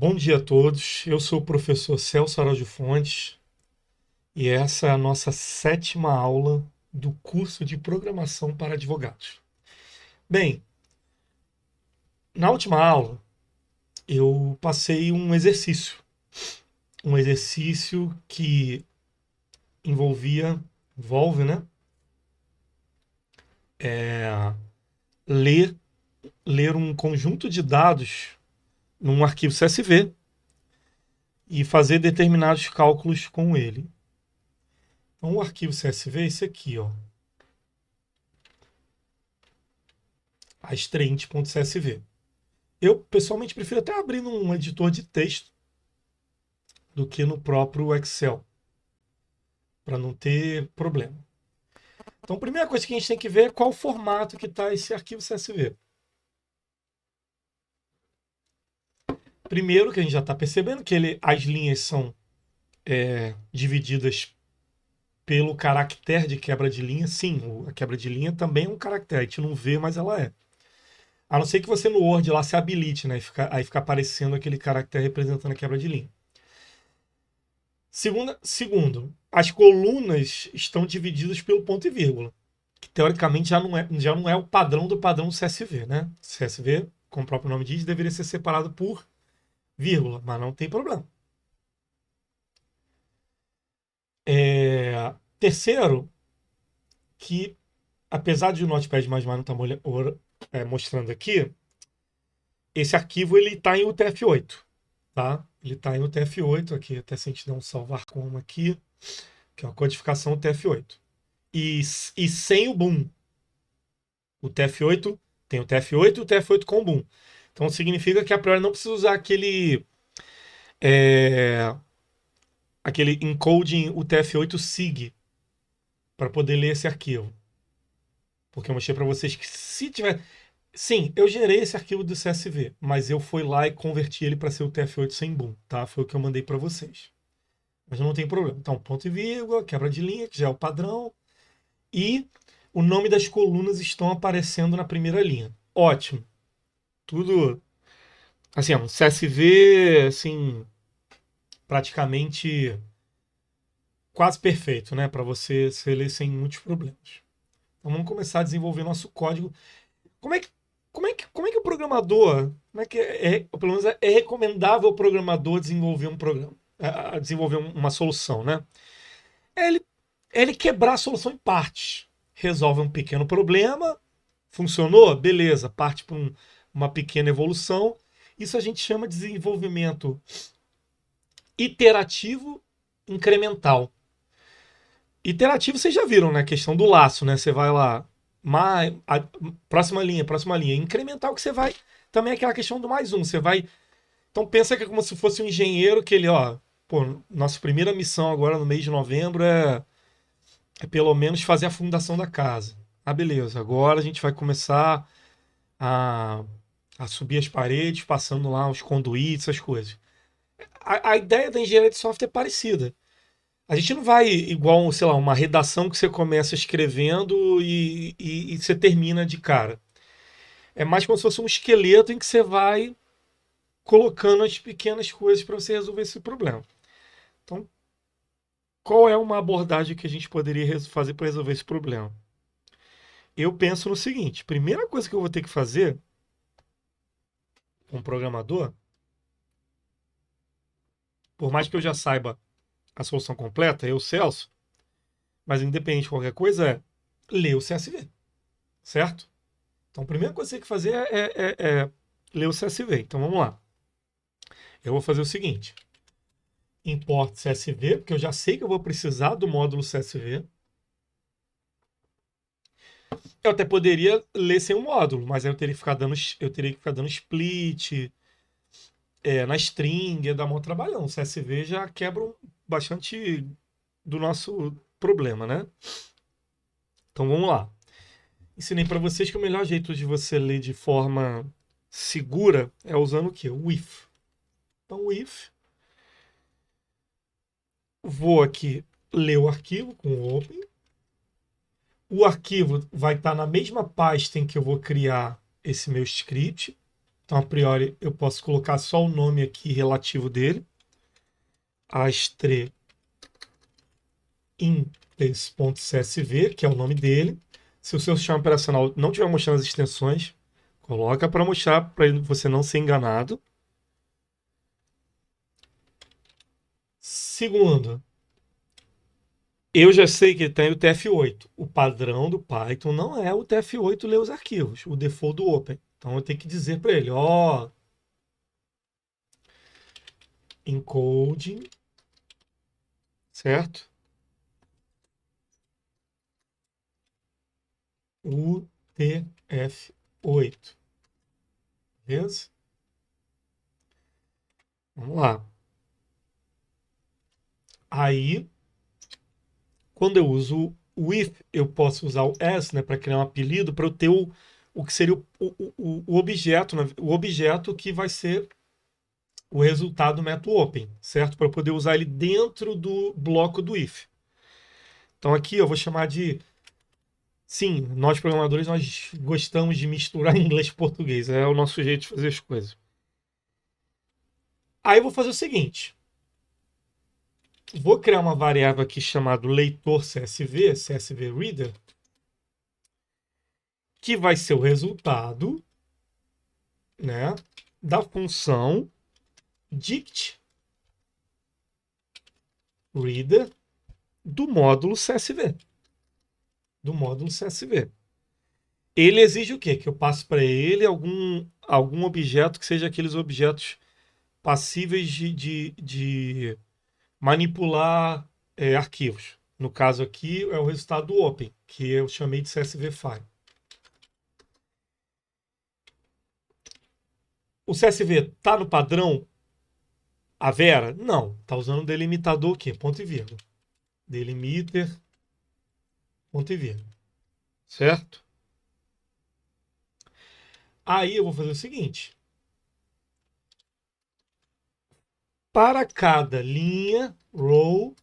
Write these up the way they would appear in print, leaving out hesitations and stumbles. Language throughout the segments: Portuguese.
Bom dia a todos, eu sou o professor Celso Araújo Fontes e essa é a nossa sétima aula do curso de Programação para Advogados. Bem, na última aula eu passei um exercício que envolve, né, ler, ler um conjunto de dados num arquivo CSV e fazer determinados cálculos com ele. Então o arquivo CSV é esse aqui, ó, astraint.csv. Eu, pessoalmente, prefiro até abrir num editor de texto do que no próprio Excel, para não ter problema. Então, a primeira coisa que a gente tem que ver é qual formato que está esse arquivo CSV. Primeiro, que a gente já está percebendo que as linhas são divididas pelo caractere de quebra de linha. Sim, a quebra de linha também é um caractere, a gente não vê, mas ela é. A não ser que você no Word lá se habilite, né? Aí fica aparecendo aquele caractere representando a quebra de linha. Segundo, as colunas estão divididas pelo ponto e vírgula, que teoricamente já não é o padrão do padrão CSV, né? CSV, como o próprio nome diz, deveria ser separado por vírgula, mas não tem problema. Terceiro, que apesar de o Notepad++ não estar mostrando aqui, esse arquivo ele está em UTF-8, tá? Ele está em UTF-8 aqui, até se a gente der um salvar como aqui, que é uma codificação UTF-8. E sem o boom. O TF8 tem o TF8 e o TF8 com boom. Então significa que a priori não precisa usar aquele encoding UTF-8 SIG para poder ler esse arquivo. Porque eu mostrei para vocês que se tiver. Sim, eu gerei esse arquivo do CSV, mas eu fui lá e converti ele para ser o TF8 sem boom, tá? Foi o que eu mandei para vocês. Mas não tem problema. Então, ponto e vírgula, quebra de linha, que já é o padrão. E o nome das colunas estão aparecendo na primeira linha. Ótimo. Tudo assim, é um CSV assim, praticamente quase perfeito, né, para você se ler sem muitos problemas. Então vamos começar a desenvolver nosso código. Como é que o programador, como é que pelo menos é recomendável o programador desenvolver um programa, desenvolver uma solução, né? É ele quebrar a solução em partes. Resolve um pequeno problema, funcionou? Beleza, parte para uma pequena evolução. Isso a gente chama de desenvolvimento iterativo incremental. Iterativo vocês já viram, né? A questão do laço, né? Você vai lá, próxima linha, próxima linha. Incremental que você vai, também é aquela questão do mais um. Você vai. Então pensa que é como se fosse um engenheiro que ele, ó, pô, nossa primeira missão agora no mês de novembro é pelo menos fazer a fundação da casa. Ah, beleza. Agora a gente vai começar a, a subir as paredes, passando lá os conduítes, essas coisas. A ideia da engenharia de software é parecida. A gente não vai igual, sei lá, uma redação que você começa escrevendo e você termina de cara. É mais como se fosse um esqueleto em que você vai colocando as pequenas coisas para você resolver esse problema. Então, qual é uma abordagem que a gente poderia fazer para resolver esse problema? Eu penso no seguinte: primeira coisa que eu vou ter que fazer com um programador, por mais que eu já saiba a solução completa, eu, Celso, mas independente de qualquer coisa, é ler o CSV, certo? Então, a primeira coisa que você tem que fazer é ler o CSV. Então, vamos lá. Eu vou fazer o seguinte: import CSV, porque eu já sei que eu vou precisar do módulo CSV. Eu até poderia ler sem o módulo, mas aí eu teria que ficar dando split na string, ia dar um trabalhão. O CSV já quebra bastante do nosso problema, né? Então vamos lá. Ensinei para vocês que o melhor jeito de você ler de forma segura é usando o quê? O if. Então o if, vou aqui ler o arquivo com o open. O arquivo vai estar na mesma pasta em que eu vou criar esse meu script. Então, a priori, eu posso colocar só o nome aqui relativo dele. Astre index.csv, que é o nome dele. Se o seu sistema operacional não estiver mostrando as extensões, coloca para mostrar, para você não ser enganado. Segundo, eu já sei que tem o TF8. O padrão do Python não é o TF8 ler os arquivos, o default do Open. Então eu tenho que dizer para ele, ó, encoding, certo? UTF-8. Beleza? Vamos lá. Aí, quando eu uso o if, eu posso usar o as, né, para criar um apelido, para eu ter o que seria o objeto, né, o objeto que vai ser o resultado do método open, certo? Para eu poder usar ele dentro do bloco do if. Então aqui eu vou chamar de... Sim, nós programadores nós gostamos de misturar inglês e português, é o nosso jeito de fazer as coisas. Aí eu vou fazer o seguinte, vou criar uma variável aqui chamada leitor CSV, CSV Reader, que vai ser o resultado, né, da função dict reader do módulo CSV. Do módulo CSV. Ele exige o quê? Que eu passe para ele algum objeto que seja aqueles objetos passíveis de manipular arquivos. No caso aqui é o resultado do Open, que eu chamei de CSV File. O CSV está no padrão a Vera? Não. Está usando o delimitador o quê? Ponto e vírgula. Delimiter, ponto e vírgula. Certo? Aí eu vou fazer o seguinte. Para cada linha, row,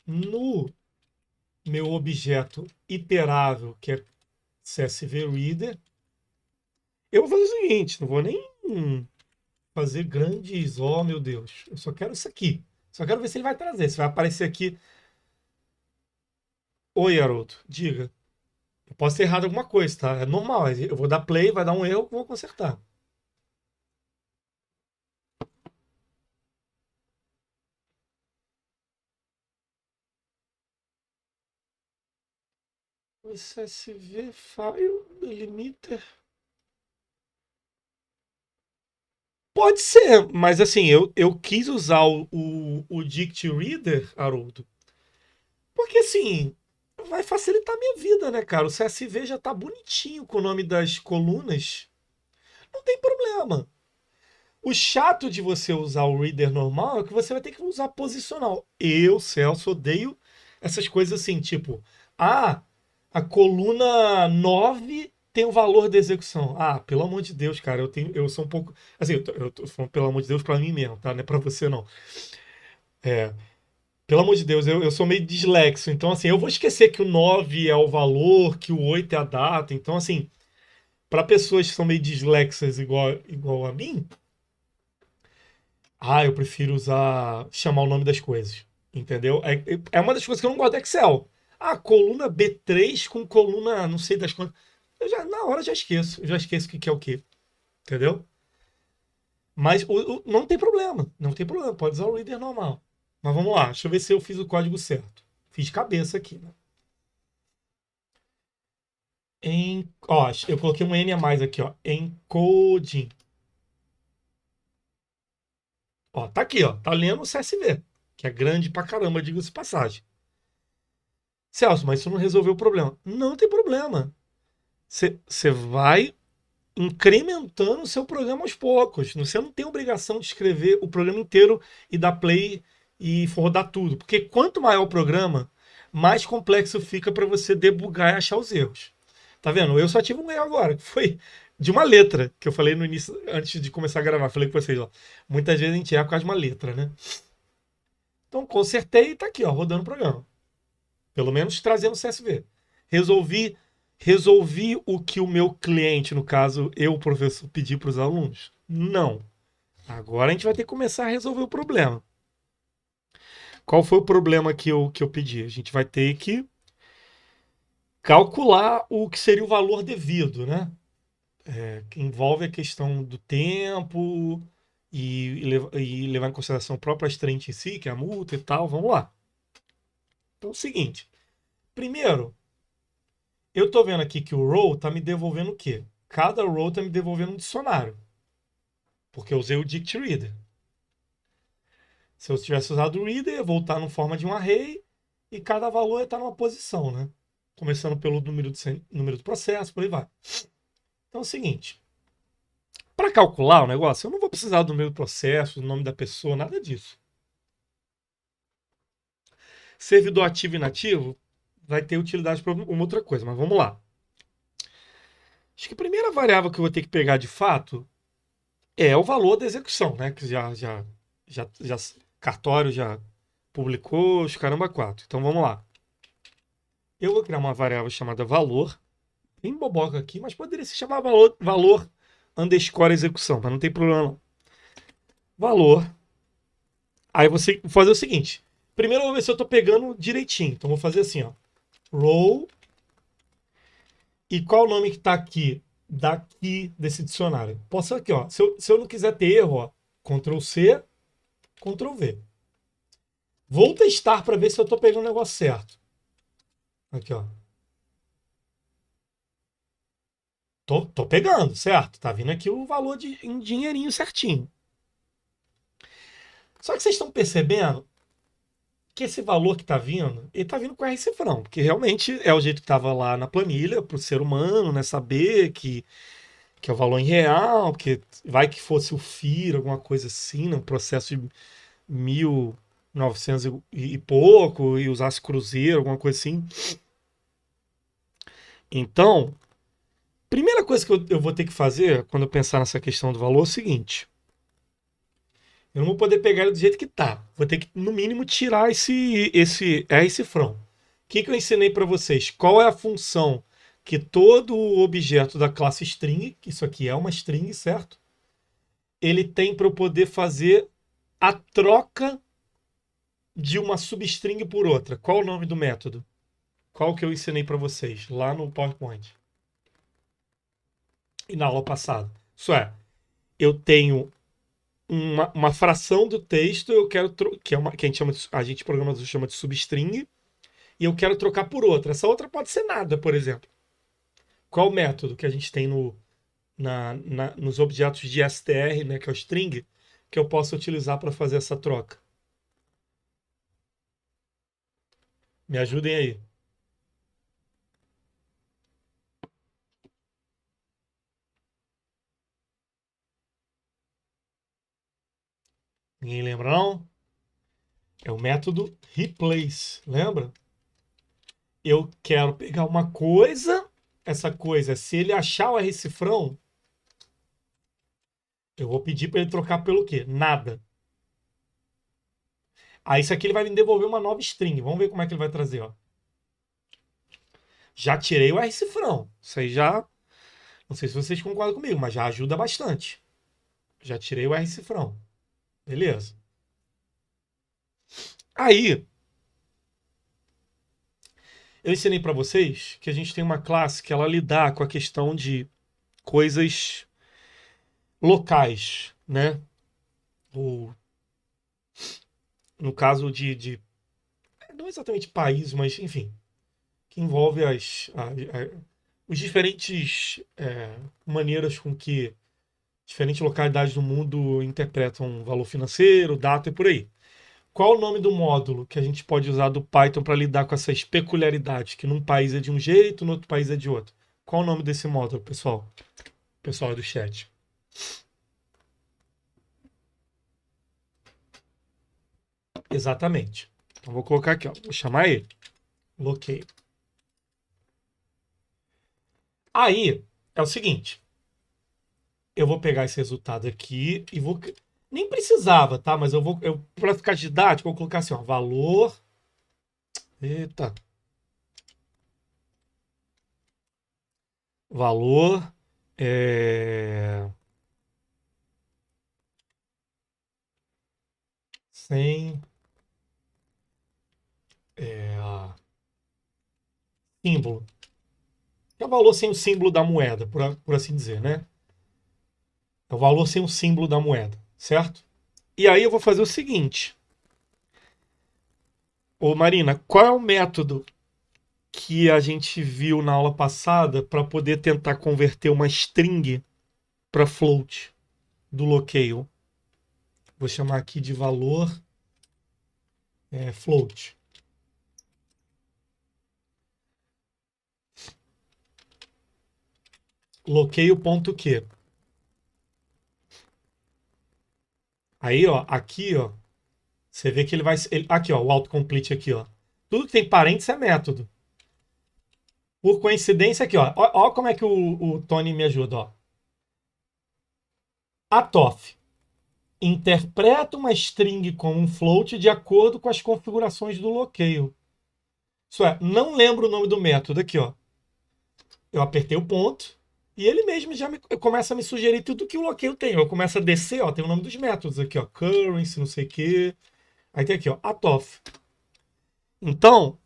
no meu objeto iterável, que é CSV Reader, eu vou fazer o seguinte, não vou nem fazer grandes, oh meu Deus, eu só quero isso aqui. Só quero ver se ele vai trazer, se vai aparecer aqui. Oi, Haroldo, diga. Eu posso ter errado alguma coisa, tá? É normal, eu vou dar play, vai dar um erro, vou consertar. O CSV File Delimiter. Pode ser, mas assim, eu quis usar o Dict Reader, Haroldo, porque assim, vai facilitar a minha vida, né, cara? O CSV já tá bonitinho com o nome das colunas, não tem problema. O chato de você usar o Reader normal é que você vai ter que usar posicional. Eu, Celso, odeio essas coisas assim, tipo, ah, a coluna 9 tem o valor da execução. Ah, pelo amor de Deus, cara, eu sou um pouco. Assim, eu tô falando pelo amor de Deus pra mim mesmo, tá? Não é pra você, não. É, pelo amor de Deus, eu sou meio dislexo. Então, assim, eu vou esquecer que o 9 é o valor, que o 8 é a data. Então, assim, para pessoas que são meio dislexas igual a mim, eu prefiro chamar o nome das coisas. Entendeu? É uma das coisas que eu não gosto do Excel. Ah, coluna B3 com coluna não sei das quantas. Na hora já esqueço. Eu já esqueço o que é o que. Entendeu? Mas não tem problema. Não tem problema. Pode usar o reader normal. Mas vamos lá. Deixa eu ver se eu fiz o código certo. Fiz cabeça aqui, né? Ó, eu coloquei um N a mais aqui, ó. Encoding. Ó, tá aqui, ó. Tá lendo o CSV, que é grande pra caramba, diga-se de passagem. Celso, mas isso não resolveu o problema. Não tem problema. Você vai incrementando o seu programa aos poucos. Você não tem obrigação de escrever o programa inteiro e dar play e rodar tudo. Porque quanto maior o programa, mais complexo fica para você debugar e achar os erros. Tá vendo? Eu só tive um erro agora, que foi de uma letra, que eu falei no início, antes de começar a gravar. Falei com vocês, ó. Muitas vezes a gente erra por causa de uma letra, né? Então consertei e tá aqui, ó, rodando o programa. Pelo menos trazendo CSV. Resolvi Resolvi o que o meu cliente, no caso, eu, professor, pedi para os alunos? Não. Agora a gente vai ter que começar a resolver o problema. Qual foi o problema que eu pedi? A gente vai ter que calcular o que seria o valor devido, né? Que envolve a questão do tempo e levar em consideração a própria string em si, que é a multa e tal. Vamos lá. Então é o seguinte. Primeiro, eu estou vendo aqui que o row está me devolvendo o quê? Cada row está me devolvendo um dicionário. Porque eu usei o dict reader. Se eu tivesse usado o reader, ia voltar na forma de um array e cada valor ia estar numa posição, né? Começando pelo número do processo, por aí vai. Então é o seguinte. Para calcular o negócio, eu não vou precisar do número do processo, do nome da pessoa, nada disso. Servidor ativo e inativo vai ter utilidade para uma outra coisa, mas vamos lá. Acho que a primeira variável que eu vou ter que pegar de fato é o valor da execução, né? Que já cartório já publicou os caramba 4. Então vamos lá. Eu vou criar uma variável chamada valor, bem boboca aqui, mas poderia se chamar valor underscore execução, mas não tem problema não. Valor. Aí você vou fazer o seguinte. Primeiro eu vou ver se eu estou pegando direitinho. Então vou fazer assim, ó. Row. E qual o nome que está aqui? Daqui desse dicionário. Posso aqui, ó. Se eu não quiser ter erro, ó. Ctrl C, Ctrl V. Vou testar para ver se eu estou pegando o negócio certo. Aqui, ó. Tô pegando, certo? Tá vindo aqui o valor em dinheirinho certinho. Só que vocês estão percebendo que esse valor que está vindo, ele está vindo com R cifrão, porque realmente é o jeito que estava lá na planilha para o ser humano, né, saber que é o valor em real, que vai que fosse o FIR, alguma coisa assim, né, um processo de 1900 e pouco, e usasse cruzeiro, alguma coisa assim. Então, primeira coisa que eu vou ter que fazer quando eu pensar nessa questão do valor é o seguinte. Eu não vou poder pegar ele do jeito que tá. Vou ter que, no mínimo, tirar esse R cifrão. O que eu ensinei para vocês? Qual é a função que todo objeto da classe string, que isso aqui é uma string, certo? Ele tem para eu poder fazer a troca de uma substring por outra. Qual o nome do método? Qual que eu ensinei para vocês lá no PowerPoint e na aula passada? Isso é, eu tenho uma fração do texto, eu quero que é uma que a gente programador chama de substring, e eu quero trocar por outra. Essa outra pode ser nada, por exemplo. Qual o método que a gente tem nos objetos de str, né, que é o string, que eu posso utilizar para fazer essa troca? Me ajudem aí. Ninguém lembra, não? É o método replace, lembra? Eu quero pegar uma coisa, essa coisa, se ele achar o R cifrão, eu vou pedir para ele trocar pelo quê? Nada. Aí isso aqui ele vai me devolver uma nova string. Vamos ver como é que ele vai trazer, ó. Já tirei o R cifrão. Isso aí já, não sei se vocês concordam comigo, mas já ajuda bastante. Já tirei o R cifrão. Beleza. Aí, eu ensinei para vocês que a gente tem uma classe que ela lidar com a questão de coisas locais, né? Ou, no caso não exatamente país, mas enfim, que envolve os diferentes maneiras com que diferentes localidades do mundo interpretam valor financeiro, data e por aí. Qual o nome do módulo que a gente pode usar do Python para lidar com essas peculiaridades, que num país é de um jeito, no outro país é de outro? Qual o nome desse módulo, pessoal? Pessoal do chat. Exatamente. Então vou colocar aqui, ó. Vou chamar ele. Loquei. Aí é o seguinte. Eu vou pegar esse resultado aqui e vou. Nem precisava, tá? Mas para ficar didático, eu vou colocar assim, ó. Valor. Eita. valor é, sem símbolo. É o valor sem o símbolo da moeda, por assim dizer, né? É o valor sem o símbolo da moeda, certo? E aí eu vou fazer o seguinte. Ô Marina, qual é o método que a gente viu na aula passada para poder tentar converter uma string para float do Locale? Vou chamar aqui de valor float. Locale.q. Aí, ó, aqui, ó, você vê que ele vai. Aqui, ó, o autocomplete aqui, ó. Tudo que tem parênteses é método. Por coincidência, aqui, ó. Ó como é que o Tony me ajuda, ó. A TOF interpreta uma string como um float de acordo com as configurações do Locale. Isso é, não lembro o nome do método aqui, ó. Eu apertei o ponto e ele mesmo já começa a me sugerir tudo que o Locale tem. Eu começo a descer, ó, tem o nome dos métodos aqui, ó. Currency, não sei o quê. Aí tem aqui, ó, a TOF. Então,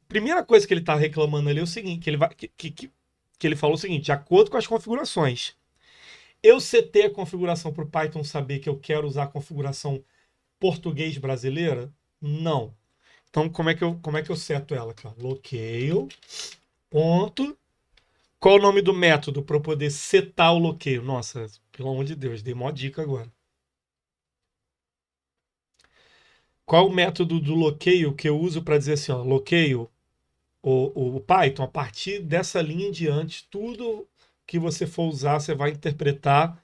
primeira coisa que ele está reclamando ali é o seguinte, que ele falou o seguinte, de acordo com as configurações. Eu setei a configuração para o Python saber que eu quero usar a configuração português brasileira? Não. Então, como é que eu seto ela? Aqui, ó, locale, ponto. Qual o nome do método para eu poder setar o locale? Nossa, pelo amor de Deus, dei mó dica agora. Qual o método do locale que eu uso para dizer assim, ó, locale, o Python, a partir dessa linha em diante, tudo que você for usar, você vai interpretar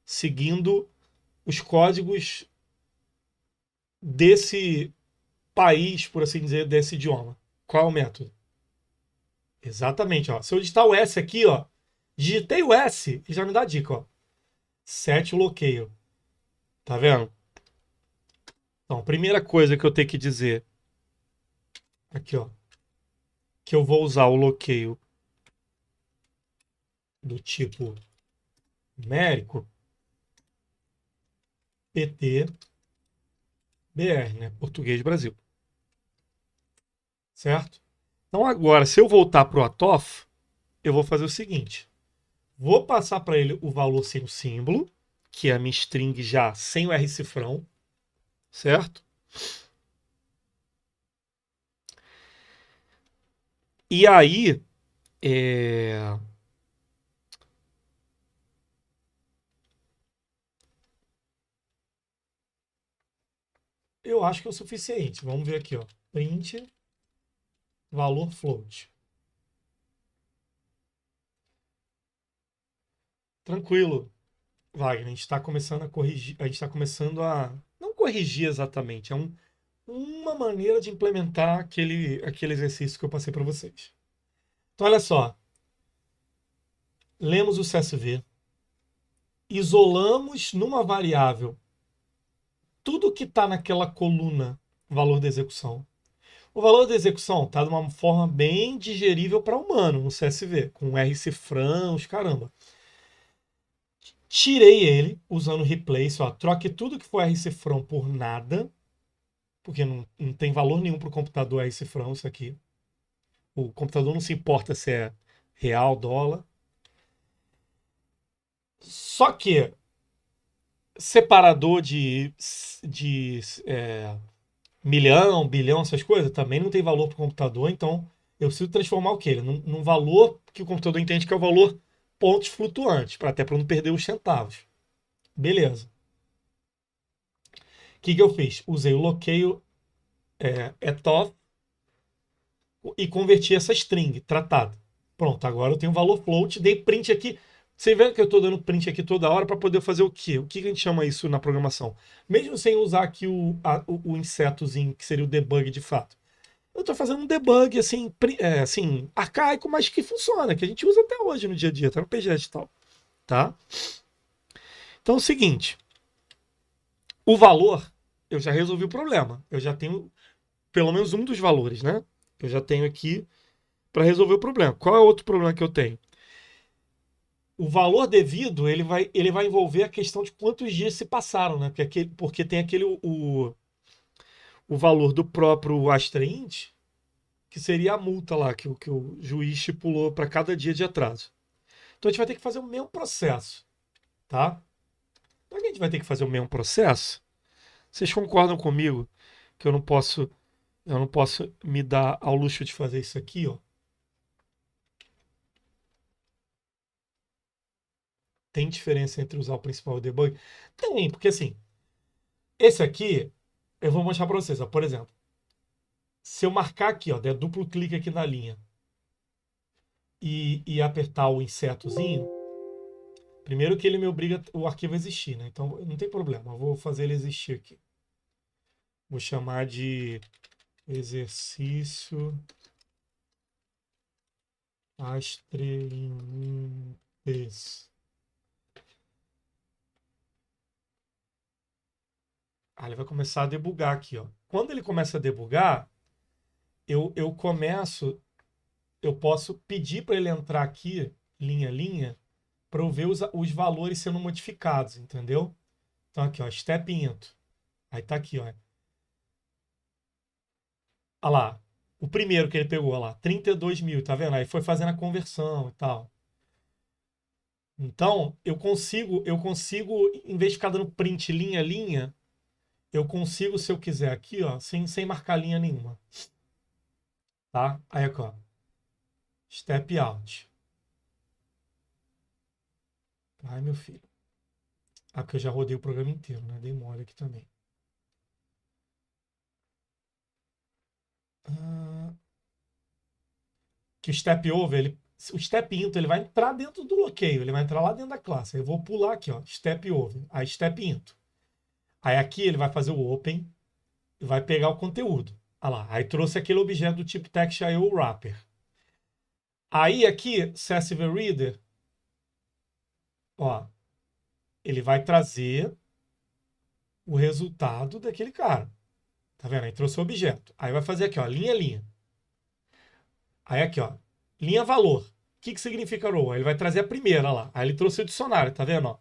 seguindo os códigos desse país, por assim dizer, desse idioma. Qual é o método? Exatamente, ó. Se eu digitar o S aqui, ó, digitei o S e já me dá a dica, ó. Set locale. Tá vendo? Então, primeira coisa que eu tenho que dizer aqui, ó, que eu vou usar o locale do tipo numérico PT BR, né? Português Brasil. Certo? Então agora, se eu voltar para o ATOF, eu vou fazer o seguinte. Vou passar para ele o valor sem o símbolo, que é a minha string já sem o R cifrão, certo? E aí, eu acho que é o suficiente. Vamos ver aqui, ó. Print valor float. Tranquilo, Wagner. A gente está começando a corrigir. A gente está começando a. Não corrigir exatamente, é uma maneira de implementar aquele exercício que eu passei para vocês. Então, olha só. Lemos o CSV, isolamos numa variável tudo que está naquela coluna valor da execução. O valor da execução está de uma forma bem digerível para humano no CSV, com R cifrão, os caramba. Tirei ele usando replace, ó, troque tudo que for R cifrão por nada, porque não tem valor nenhum para o computador R cifrão isso aqui. O computador não se importa se é real, dólar. Só que separador de milhão, bilhão, essas coisas, também não tem valor para o computador, então eu preciso transformar o quê? Num valor que o computador entende que é o valor pontos flutuantes, até para não perder os centavos. Beleza. O que eu fiz? Usei o locale etof e converti essa string tratada. Pronto, agora eu tenho um valor float, dei print aqui. Você vê que eu estou dando print aqui toda hora para poder fazer o quê? O que a gente chama isso na programação? Mesmo sem usar aqui o insetozinho, que seria o debug de fato. Eu estou fazendo um debug assim, assim, arcaico, mas que funciona, que a gente usa até hoje no dia a dia, tá no PGET e tal. Tá? Então é o seguinte: o valor, eu já resolvi o problema. Eu já tenho pelo menos um dos valores, né? Eu já tenho aqui para resolver o problema. Qual é o outro problema que eu tenho? o valor devido ele vai envolver a questão de quantos dias se passaram, né? Porque tem o valor do próprio Astraint, que seria a multa lá que o juiz estipulou para cada dia de atraso. Então a gente vai ter que fazer o mesmo processo, tá? Então a gente vai ter que fazer o mesmo processo. Vocês concordam comigo que eu não posso me dar ao luxo de fazer isso aqui, ó? Tem diferença entre usar o principal e o debug? Tem, porque assim, esse aqui eu vou mostrar para vocês, ó. Por exemplo, se eu marcar aqui, ó, der duplo clique aqui na linha e apertar o insetozinho, primeiro que ele me obriga o arquivo a existir, né? Então não tem problema, eu vou fazer ele existir aqui. Vou chamar de exercício Astreintes. Ele vai começar a debugar aqui, ó. Quando ele começa a debugar, eu começo, eu posso pedir para ele entrar aqui, linha a linha, para eu ver os valores sendo modificados, entendeu? Então aqui, ó, step into. Aí tá aqui, ó. Olha lá, o primeiro que ele pegou, olha lá, 32 mil, tá vendo? Aí foi fazendo a conversão e tal. Então, eu consigo, em vez de ficar dando print linha a linha, eu consigo, se eu quiser aqui, ó, sem marcar linha nenhuma, tá? Aí aqui, ó, step out. Ai, meu filho. Aqui eu já rodei o programa inteiro, né? Dei mole aqui também. Ah, que o step over, o step into, ele vai entrar dentro do bloqueio, ele vai entrar lá dentro da classe. Aí eu vou pular aqui, ó, step over, aí step into. Aí aqui ele vai fazer o open e vai pegar o conteúdo. Olha lá, aí trouxe aquele objeto do tipo text.io wrapper. Aí aqui, Sessive Reader, ó, ele vai trazer o resultado daquele cara. Tá vendo? Aí trouxe o objeto. Aí vai fazer aqui, ó, linha, linha. Aí aqui, ó, linha valor. O que significa row? Aí ele vai trazer a primeira lá. Aí ele trouxe o dicionário, tá vendo? Ó?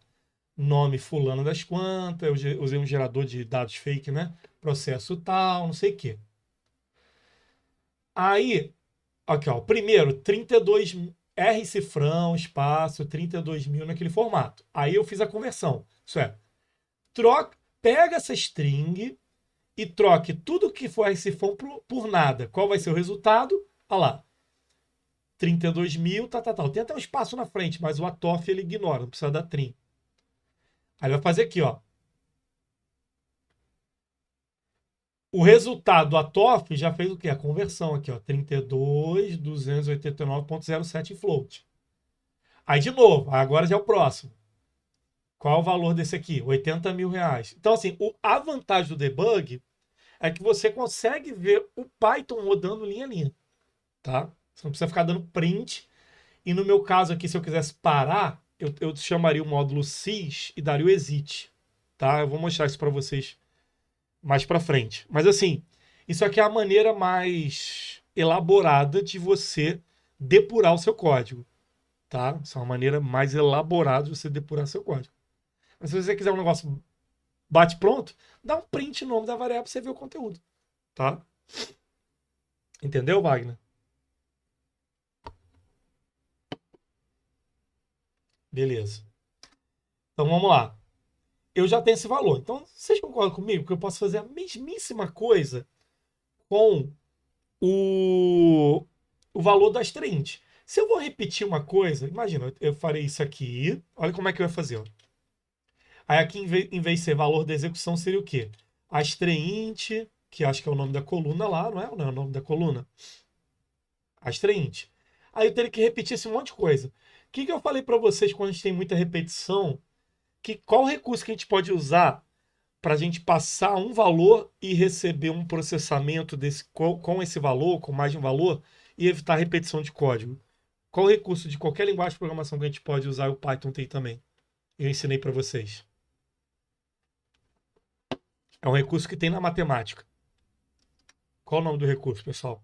Nome fulano das quantas, eu usei um gerador de dados fake, né? Processo tal, não sei o quê. Aí, aqui, ó, primeiro, 32 R cifrão, espaço, 32 mil naquele formato. Aí eu fiz a conversão. Isso é, pega essa string e troque tudo que for R cifrão por nada. Qual vai ser o resultado? Olha lá, 32 mil, tal. Tem até um espaço na frente, mas o atof ele ignora, não precisa da trim. Aí ele vai fazer aqui, ó. O resultado do atof já fez o quê? A conversão aqui, ó. 32.289.07 em float. Aí de novo, agora já é o próximo. Qual é o valor desse aqui? 80 mil reais. Então, assim, a vantagem do debug é que você consegue ver o Python rodando linha a linha, tá? Você não precisa ficar dando print. E no meu caso aqui, se eu quisesse parar, eu chamaria o módulo sys e daria o exit, tá? Eu vou mostrar isso para vocês mais para frente. Mas assim, isso aqui é a maneira mais elaborada de você depurar o seu código, tá? Isso é uma maneira mais elaborada de você depurar seu código. Mas se você quiser um negócio bate pronto, dá um print no nome da variável para você ver o conteúdo, tá? Entendeu, Wagner? Beleza. Então vamos lá. Eu já tenho esse valor. Então, vocês concordam comigo que eu posso fazer a mesmíssima coisa com o valor das trends? Se eu vou repetir uma coisa, imagina, eu farei isso aqui. Olha como é que eu ia fazer. Ó. Aí aqui, em vez de ser valor da execução, seria o quê? Astraint, que acho que é o nome da coluna lá, não é? Não é o nome da coluna? Astraint. Aí eu teria que repetir esse monte de coisa. O que eu falei para vocês quando a gente tem muita repetição? Qual recurso que a gente pode usar para a gente passar um valor e receber um processamento com esse valor, com mais de um valor, e evitar repetição de código? Qual recurso de qualquer linguagem de programação que a gente pode usar, o Python tem também? Eu ensinei para vocês. É um recurso que tem na matemática. Qual o nome do recurso, pessoal?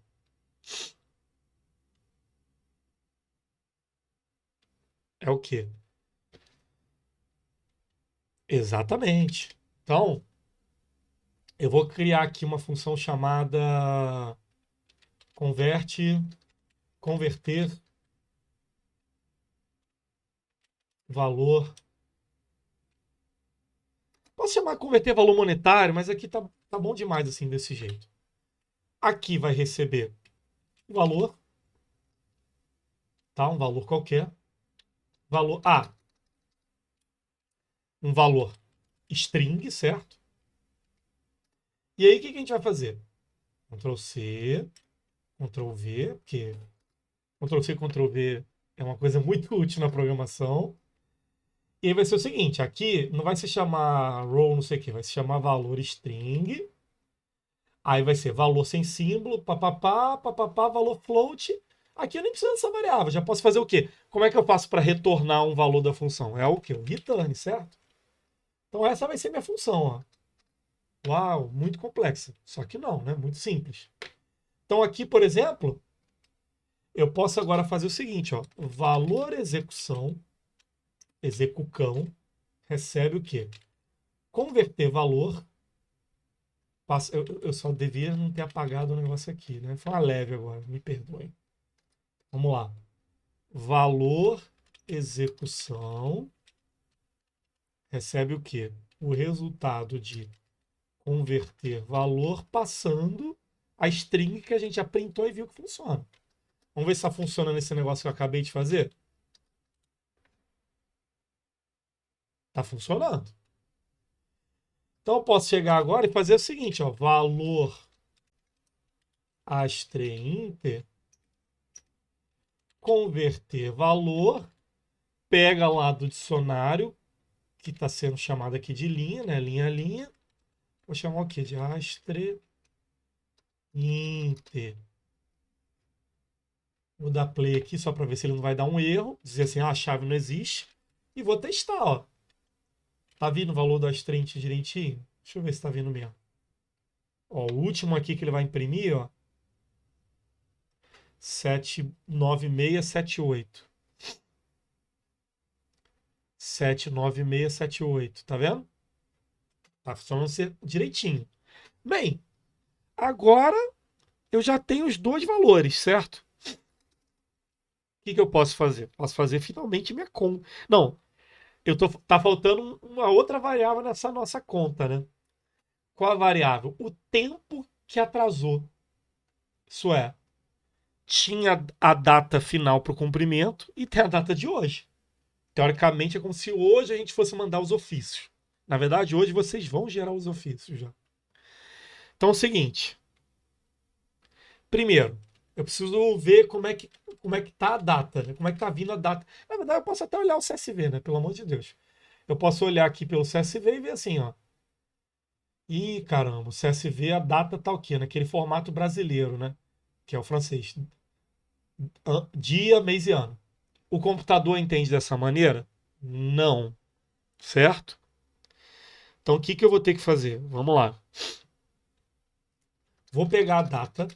É o quê? Exatamente. Então, eu vou criar aqui uma função chamada converter valor. Posso chamar converter valor monetário, mas aqui tá bom demais assim desse jeito. Aqui vai receber o valor, tá? Um valor qualquer. Valor A, um valor string, certo? E aí o que a gente vai fazer? Ctrl C, Ctrl V, porque Ctrl C, Ctrl V é uma coisa muito útil na programação. E aí vai ser o seguinte, aqui não vai se chamar row não sei o que, vai se chamar valor string. Aí vai ser valor sem símbolo, papapá, papapá, valor float. Aqui eu nem preciso dessa variável, já posso fazer o quê? Como é que eu faço para retornar um valor da função? É o quê? O return, certo? Então essa vai ser minha função, ó. Uau, muito complexa. Só que não, né? Muito simples. Então aqui, por exemplo, eu posso agora fazer o seguinte, ó. Valor execução, execucão, recebe o quê? Converter valor. Eu só devia não ter apagado o negócio aqui, né? Foi uma leve agora, me perdoem. Vamos lá. Valor execução recebe o quê? O resultado de converter valor passando a string que a gente já printou e viu que funciona. Vamos ver se está funcionando nesse negócio que eu acabei de fazer. Está funcionando. Então eu posso chegar agora e fazer o seguinte, ó, valor astreinter, converter valor, pega lá do dicionário, que está sendo chamado aqui de linha, né? Linha a linha. Vou chamar o quê? De astreinter. Vou dar play aqui só para ver se ele não vai dar um erro. Dizer assim, ah, a chave não existe. E vou testar, ó. Tá vindo o valor da string direitinho? Deixa eu ver se tá vindo mesmo. Ó, o último aqui que ele vai imprimir, ó. 79678. 79678, tá vendo? Tá funcionando direitinho. Bem, agora eu já tenho os dois valores, certo? O que eu posso fazer? Posso fazer finalmente minha conta. Não, tá faltando uma outra variável nessa nossa conta, né? Qual a variável? O tempo que atrasou. Isso é, tinha a data final para o cumprimento e tem a data de hoje. Teoricamente, é como se hoje a gente fosse mandar os ofícios. Na verdade, hoje vocês vão gerar os ofícios já. Então é o seguinte. Primeiro, eu preciso ver como é que tá a data, né? Como é que tá vindo a data. Na verdade, eu posso até olhar o CSV, né? Pelo amor de Deus. Eu posso olhar aqui pelo CSV e ver assim, ó. Ih, caramba, o CSV, a data tá o quê? Naquele formato brasileiro, né? Que é o francês. Dia, mês e ano. O computador entende dessa maneira? Não. Certo? Então, o que eu vou ter que fazer? Vamos lá. Vou pegar a data,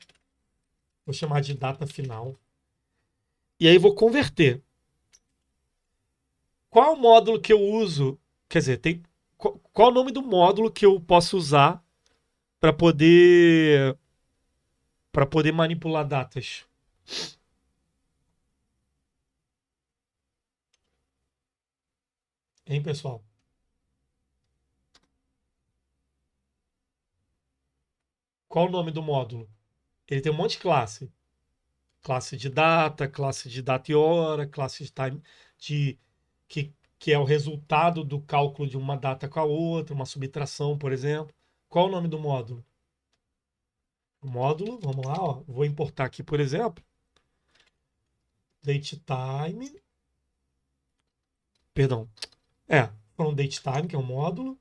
vou chamar de data final, e aí vou converter. Qual o módulo que eu uso? Quer dizer, qual o nome do módulo que eu posso usar para poder manipular datas? Hein, pessoal? Qual o nome do módulo? Ele tem um monte de classe. Classe de data e hora, classe de time, de, que é o resultado do cálculo de uma data com a outra, uma subtração, por exemplo. Qual o nome do módulo? O módulo, vamos lá, ó, vou importar aqui, por exemplo, datetime, perdão, from datetime, que é um módulo,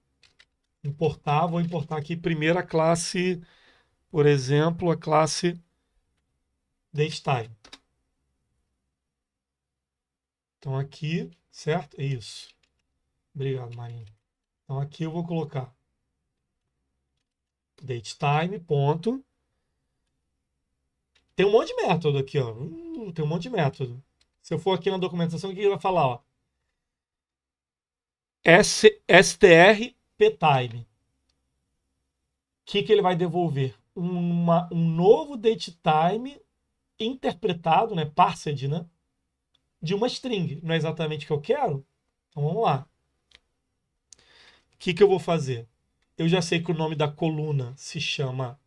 vou importar aqui primeiro a classe, por exemplo, a classe datetime. Então aqui, certo? É isso. Obrigado, Marinho. Então aqui eu vou colocar datetime, ponto. Tem um monte de método aqui, ó. Tem um monte de método. Se eu for aqui na documentação, o que ele vai falar, ó? strptime. O que ele vai devolver? Um novo datetime interpretado, né, parsed, né, de uma string. Não é exatamente o que eu quero? Então vamos lá. O que eu vou fazer? Eu já sei que o nome da coluna se chama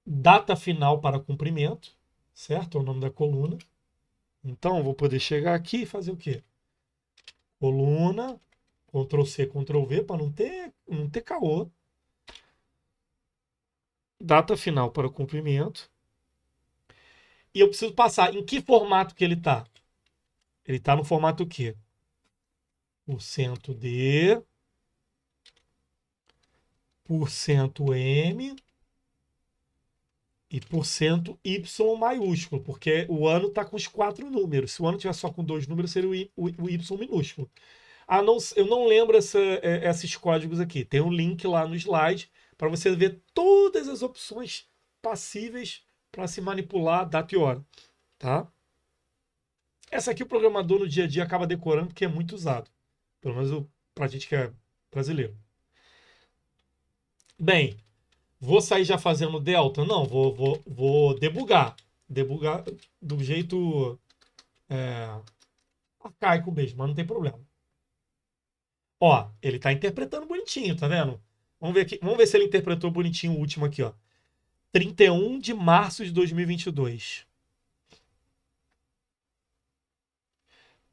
data final para cumprimento, certo? É o nome da coluna. Então, eu vou poder chegar aqui e fazer o quê? Coluna, Ctrl C, Ctrl V, para não ter caô. Data final para o cumprimento. E eu preciso passar em que formato que ele está. Ele está no formato o quê? %D, %M e %Y maiúsculo, porque o ano está com os 4 números. Se o ano tiver só com 2 números, seria o Y minúsculo. Eu não lembro esses códigos aqui. Tem um link lá no slide para você ver todas as opções passíveis para se manipular data e hora. Tá? Essa aqui o programador no dia a dia acaba decorando porque é muito usado. Pelo menos para a gente que é brasileiro. Bem, vou sair já fazendo delta? Não, vou debugar. Debugar do jeito arcaico mesmo, mas não tem problema. Ó, ele está interpretando bonitinho, tá vendo? Vamos ver aqui, vamos ver se ele interpretou bonitinho o último aqui, ó. 31 de março de 2022.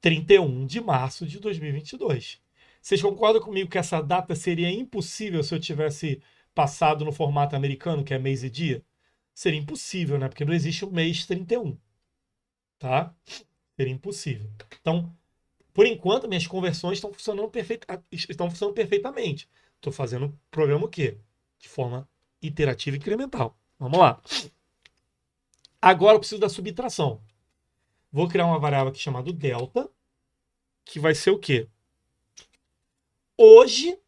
31 de março de 2022. Vocês concordam comigo que essa data seria impossível se eu tivesse passado no formato americano, que é mês e dia? Seria impossível, né? Porque não existe o mês 31. Tá? Seria impossível. Então, por enquanto, minhas conversões estão funcionando perfeitamente. Estou fazendo o programa o quê? De forma iterativa e incremental. Vamos lá. Agora eu preciso da subtração. Vou criar uma variável aqui chamada delta, que vai ser o quê? Hoje,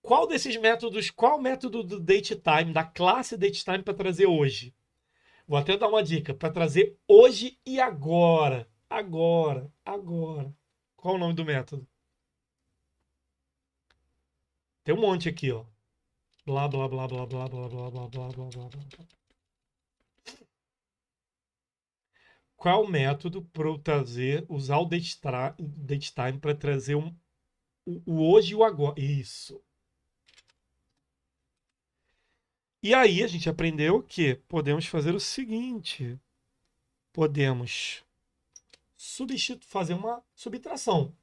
qual desses métodos, qual o método do datetime, da classe datetime para trazer hoje? Vou até dar uma dica, para trazer hoje e agora. Agora. Qual o nome do método? Tem um monte aqui, ó. Blá, blá, blá, blá, blá, blá, blá, blá, blá, blá, blá, blá. Qual o método para eu usar o datetime para trazer o hoje e o agora? Isso. E aí a gente aprendeu que podemos fazer o seguinte. Podemos fazer uma subtração.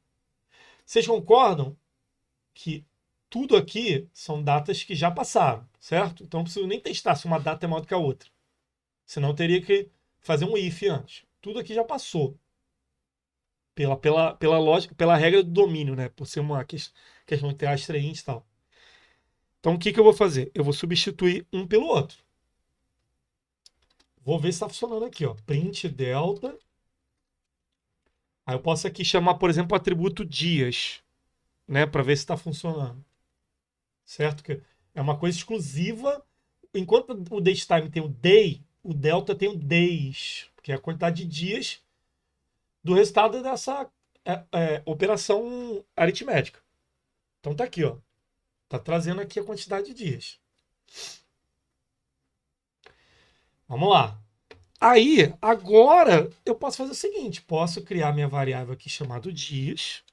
Vocês concordam que tudo aqui são datas que já passaram, certo? Então não preciso nem testar se uma data é maior do que a outra. Senão eu teria que fazer um if antes. Tudo aqui já passou. Pela lógica, pela regra do domínio, né? Por ser uma questão de ter abstraente e tal. Então o que eu vou fazer? Eu vou substituir um pelo outro. Vou ver se está funcionando aqui, ó. Print delta. Aí eu posso aqui chamar, por exemplo, o atributo dias, né? Para ver se está funcionando. Certo? Que é uma coisa exclusiva. Enquanto o datetime tem o day, o delta tem o days, que é a quantidade de dias do resultado dessa operação aritmética. Então tá aqui, ó. Tá trazendo aqui a quantidade de dias. Vamos lá. Aí, agora, eu posso fazer o seguinte. Posso criar minha variável aqui chamada dias.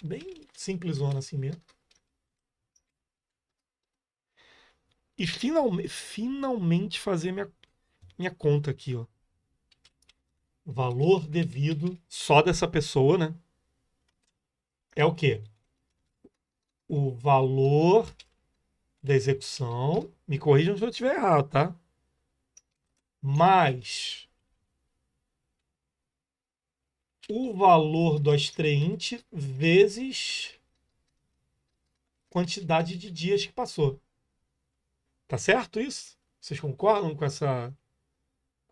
Bem simplesona assim mesmo. E finalmente fazer minha conta aqui, ó. Valor devido só dessa pessoa, né? É o quê? O valor da execução. Me corrijam se eu estiver errado, tá? Mais o valor do astrainte vezes quantidade de dias que passou. Tá certo isso? Vocês concordam com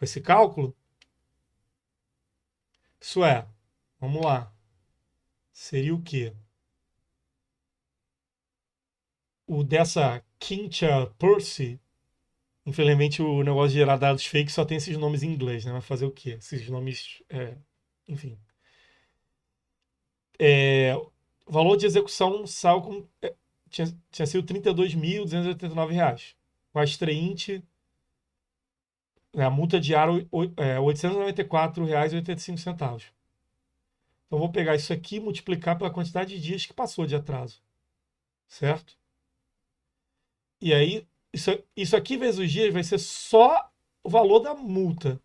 esse cálculo? Isso é, vamos lá. Seria o quê? O dessa Kincha Percy. Infelizmente o negócio de gerar dados fake só tem esses nomes em inglês, né? Vai fazer o quê? Esses nomes enfim. O valor de execução saiu com, tinha sido R$ 32.289. Com a extrainte, né, a multa diária R$ 894,85. Então, eu vou pegar isso aqui e multiplicar pela quantidade de dias que passou de atraso. Certo? E aí, isso aqui vezes os dias vai ser só o valor da multa,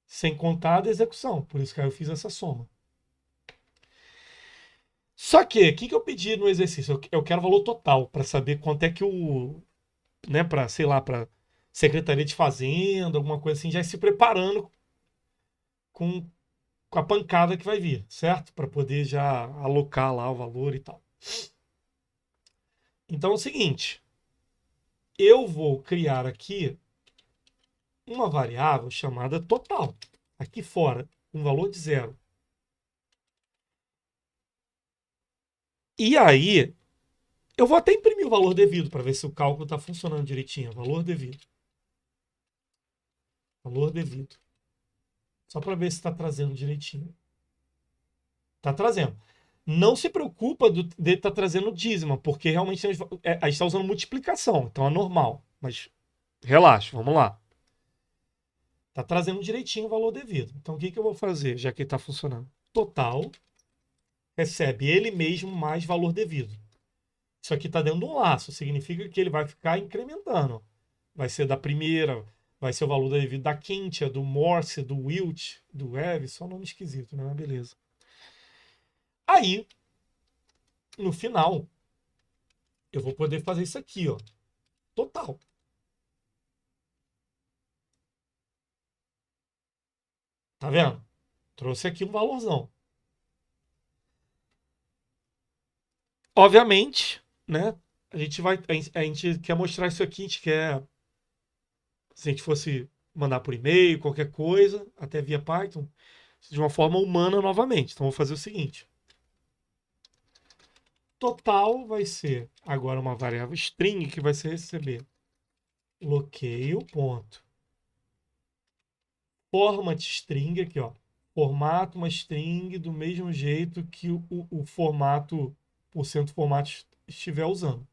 sem contar a da execução. Por isso que aí eu fiz essa soma. Só que, o que eu pedi no exercício? Eu quero o valor total, para saber quanto é que né, para, sei lá, para Secretaria de Fazenda, alguma coisa assim, já se preparando com, com a pancada que vai vir, certo? Para poder já alocar lá o valor e tal. Então é o seguinte, eu vou criar aqui uma variável chamada total, aqui fora, um valor de zero. E aí, eu vou até imprimir o valor devido para ver se o cálculo está funcionando direitinho. Valor devido. Valor devido. Só para ver se está trazendo direitinho. Está trazendo. Não se preocupa de estar trazendo dízima, porque realmente a gente está usando multiplicação, então é normal. Mas relaxa, vamos lá. Está trazendo direitinho o valor devido. Então o que eu vou fazer, já que está funcionando? Total recebe ele mesmo mais valor devido. Isso aqui está dentro de um laço, significa que ele vai ficar incrementando. Vai ser da primeira, vai ser o valor devido da Quintia, do Morse, do Wilt, do Eve, só nome esquisito, né? Mas beleza. Aí, no final, eu vou poder fazer isso aqui, ó. Total. Tá vendo? Trouxe aqui um valorzão. Obviamente, né? A gente quer mostrar isso aqui, a gente quer. Se a gente fosse mandar por e-mail, qualquer coisa, até via Python, de uma forma humana novamente. Então, vou fazer o seguinte. Total vai ser agora uma variável string que vai ser receber bloqueio, ponto. Format string aqui, ó. Formato uma string do mesmo jeito que o formato, o centro formato estiver usando.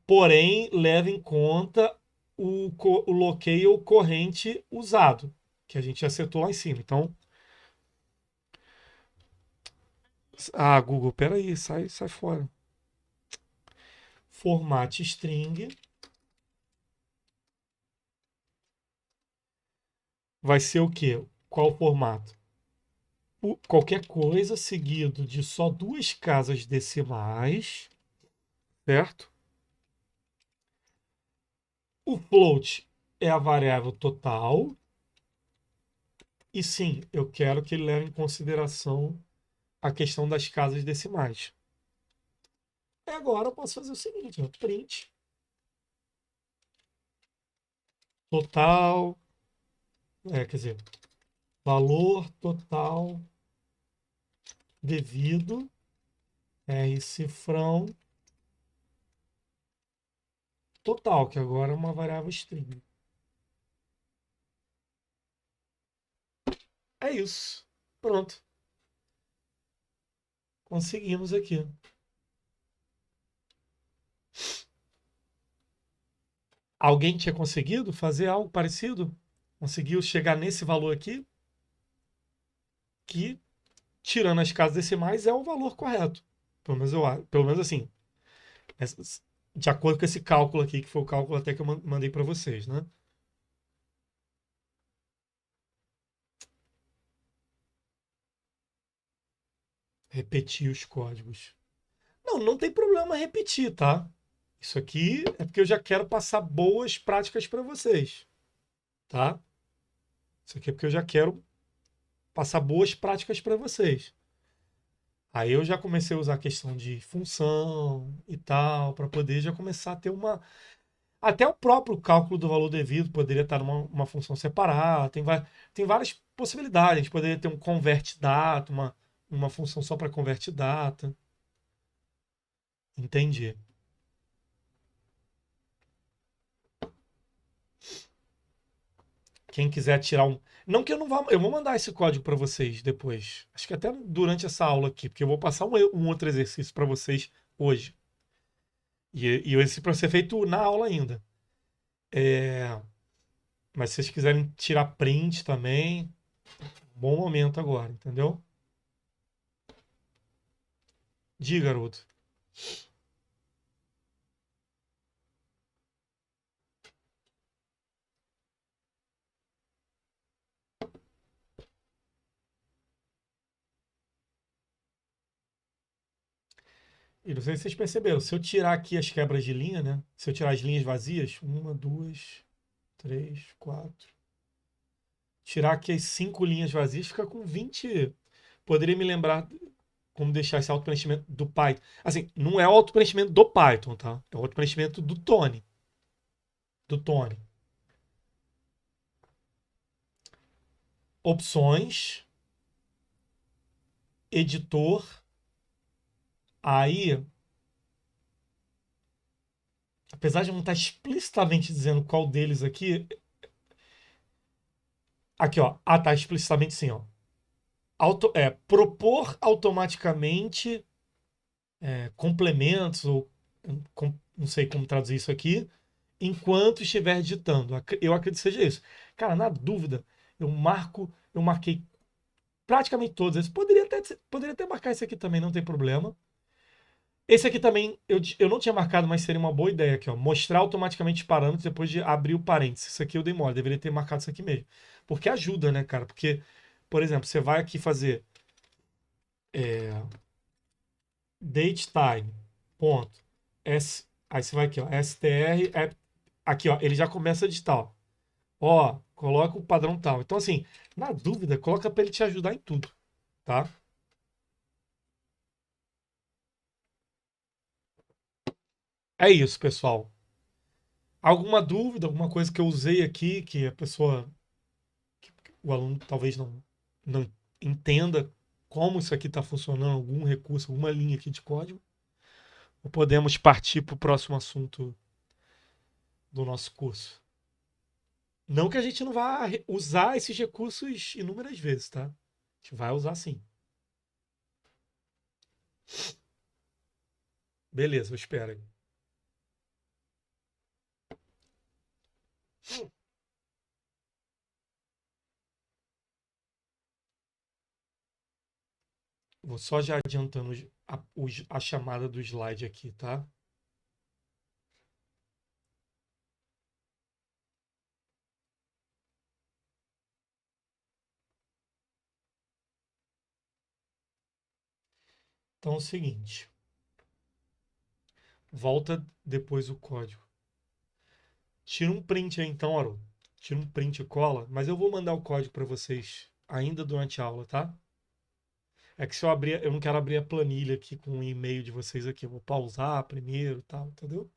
Porém, leva em conta o locale corrente usado, que a gente acertou lá em cima. Então, Google, peraí, sai fora. Format string vai ser o quê? Qual o formato? Qualquer coisa seguido de só duas casas decimais, certo? O float é a variável total. E sim, eu quero que ele leve em consideração a questão das casas decimais. E agora eu posso fazer o seguinte, ó, print total, quer dizer, valor total devido R cifrão total, que agora é uma variável string. É isso. Pronto. Conseguimos aqui. Alguém tinha conseguido fazer algo parecido? Conseguiu chegar nesse valor aqui? Que, tirando as casas decimais, é o valor correto. Pelo menos assim, de acordo com esse cálculo aqui, que foi o cálculo até que eu mandei para vocês, né? Repetir os códigos. Não tem problema repetir, tá? Isso aqui é porque eu já quero passar boas práticas para vocês, tá? Isso aqui é porque eu já quero passar boas práticas para vocês. Aí eu já comecei a usar a questão de função e tal, para poder já começar a ter uma. Até o próprio cálculo do valor devido poderia estar numa uma função separada. Tem várias possibilidades. A gente poderia ter um convert data, uma função só para convert data. Entendi. Quem quiser tirar um. Não que eu não vá, eu vou mandar esse código para vocês depois. Acho que até durante essa aula aqui, porque eu vou passar um outro exercício para vocês hoje. E esse para ser feito na aula ainda. É, mas se vocês quiserem tirar print também, bom momento agora, entendeu? Diga, garoto. E não sei se vocês perceberam, se eu tirar aqui as quebras de linha, né? Se eu tirar as linhas vazias, uma, duas, três, quatro. Tirar aqui as 5 linhas vazias, fica com 20. Poderia me lembrar como deixar esse auto-preenchimento do Python. Assim, não é o auto-preenchimento do Python, tá? É o auto-preenchimento do Tony. Do Tony. Opções, editor. Aí, apesar de não estar explicitamente dizendo qual deles aqui. Aqui, ó. Ah, tá explicitamente sim, ó. Propor automaticamente complementos, ou não sei como traduzir isso aqui, enquanto estiver digitando. Eu acredito que seja isso. Cara, na dúvida, eu marquei praticamente todos esses. Poderia até marcar esse aqui também, não tem problema. Esse aqui também eu não tinha marcado, mas seria uma boa ideia aqui, ó. Mostrar automaticamente os parâmetros depois de abrir o parênteses. Isso aqui eu dei mole, deveria ter marcado isso aqui mesmo. Porque ajuda, né, cara? Porque, por exemplo, você vai aqui fazer date time, ponto. Aí você vai aqui, ó, str, aqui, ó, ele já começa a digitar, ó. Ó, coloca o padrão tal. Então, assim, na dúvida, coloca para ele te ajudar em tudo, tá? É isso, pessoal. Alguma dúvida, alguma coisa que eu usei aqui que a pessoa, o aluno talvez não entenda como isso aqui está funcionando, algum recurso, alguma linha aqui de código, ou podemos partir para o próximo assunto do nosso curso. Não que a gente não vá usar esses recursos inúmeras vezes, tá? A gente vai usar sim. Beleza, eu espero aí. Vou só já adiantando a chamada do slide aqui, tá? Então é o seguinte. Volta depois o código. Tira um print aí então, Aro. Tira um print e cola, mas eu vou mandar o código para vocês ainda durante a aula, tá? É que se eu abrir, eu não quero abrir a planilha aqui com o e-mail de vocês aqui. Eu vou pausar primeiro, e tal, entendeu?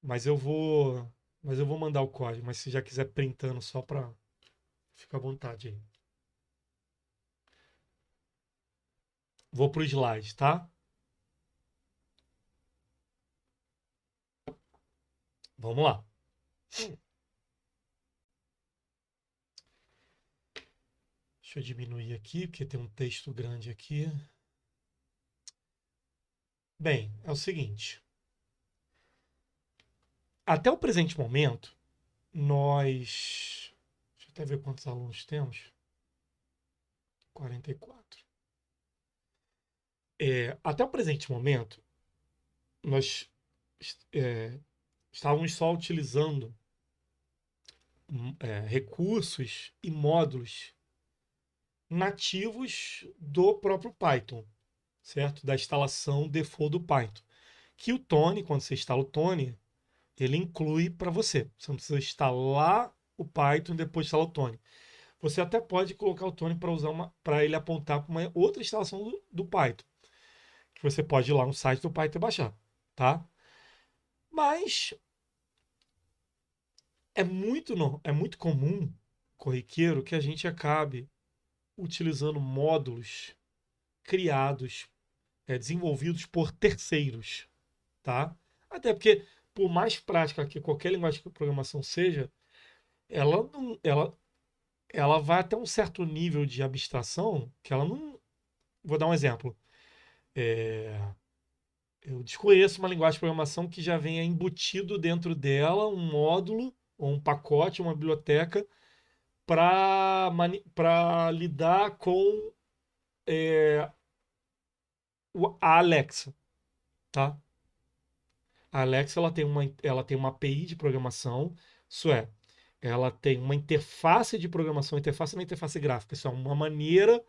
Mas eu vou, mas eu vou mandar o código, mas se já quiser printando só para ficar à vontade aí. Vou pro slide, tá? Vamos lá. Deixa eu diminuir aqui, porque tem um texto grande aqui. Bem, é o seguinte. Até o presente momento, nós. Deixa eu até ver quantos alunos temos. 44. Até o presente momento, nós é, estávamos só utilizando recursos e módulos nativos do próprio Python, certo? Da instalação default do Python. Que o Tony, quando você instala o Tony, ele inclui para você. Você não precisa instalar o Python e depois instalar o Tony. Você até pode colocar o Tony para ele apontar para uma outra instalação do Python. Que você pode ir lá no site do Python e baixar, tá? Mas é muito comum, corriqueiro, que a gente acabe utilizando módulos criados, desenvolvidos por terceiros, tá? Até porque, por mais prática que qualquer linguagem de programação seja, ela não, ela, ela vai até um certo nível de abstração que ela não. Vou dar um exemplo. É, eu desconheço uma linguagem de programação que já venha embutido dentro dela um módulo, ou um pacote, uma biblioteca, para lidar com a Alexa, tá? A Alexa ela tem uma API de programação, isso é, ela tem uma interface de programação, interface não é interface gráfica, isso é uma maneira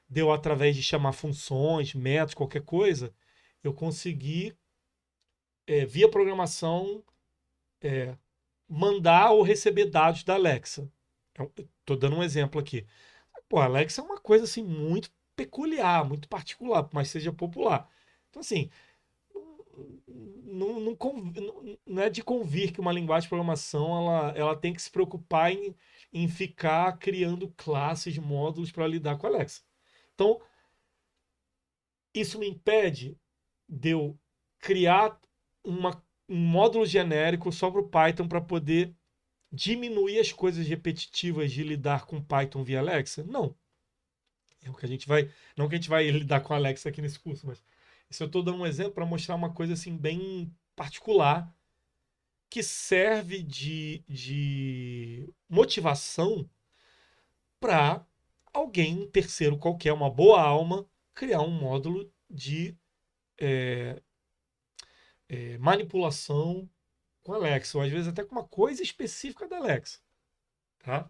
de eu, através de chamar funções, métodos, qualquer coisa, eu conseguir, via programação, mandar ou receber dados da Alexa. Estou dando um exemplo aqui. Pô, a Alexa é uma coisa assim muito peculiar, muito particular, mas seja popular. Então, assim, não é de convir que uma linguagem de programação ela tem que se preocupar em ficar criando classes, módulos para lidar com a Alexa. Então, isso me impede de eu criar um módulo genérico só para o Python para poder diminuir as coisas repetitivas de lidar com Python via Alexa? Não. É o que a gente vai, não que a gente vai lidar com a Alexa aqui nesse curso, mas isso eu estou dando um exemplo para mostrar uma coisa assim bem particular que serve de motivação para alguém, um terceiro qualquer, uma boa alma, criar um módulo de manipulação com a Alexa, ou às vezes até com uma coisa específica da Alexa. Tá?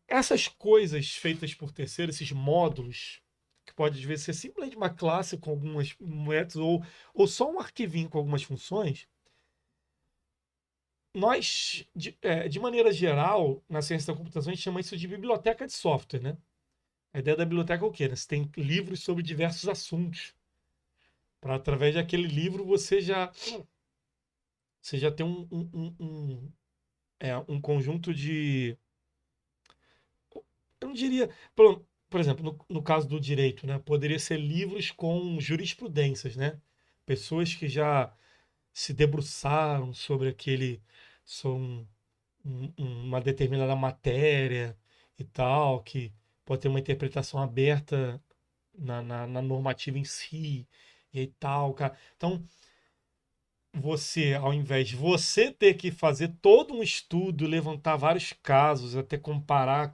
Essas coisas feitas por terceiro, esses módulos, que pode às vezes ser simplesmente uma classe com algumas métodos, ou só um arquivinho com algumas funções, nós, de maneira geral, na ciência da computação, a gente chama isso de biblioteca de software, né? A ideia da biblioteca é o quê? Né? Você tem livros sobre diversos assuntos. Para através daquele livro você já tem um conjunto de. Eu não diria. Por exemplo, no caso do direito, né? Poderia ser livros com jurisprudências, né? Pessoas que já se debruçaram sobre aquele. Sobre uma determinada matéria e tal, que pode ter uma interpretação aberta na normativa em si e tal, cara. Então, você, ao invés de você ter que fazer todo um estudo, levantar vários casos, até comparar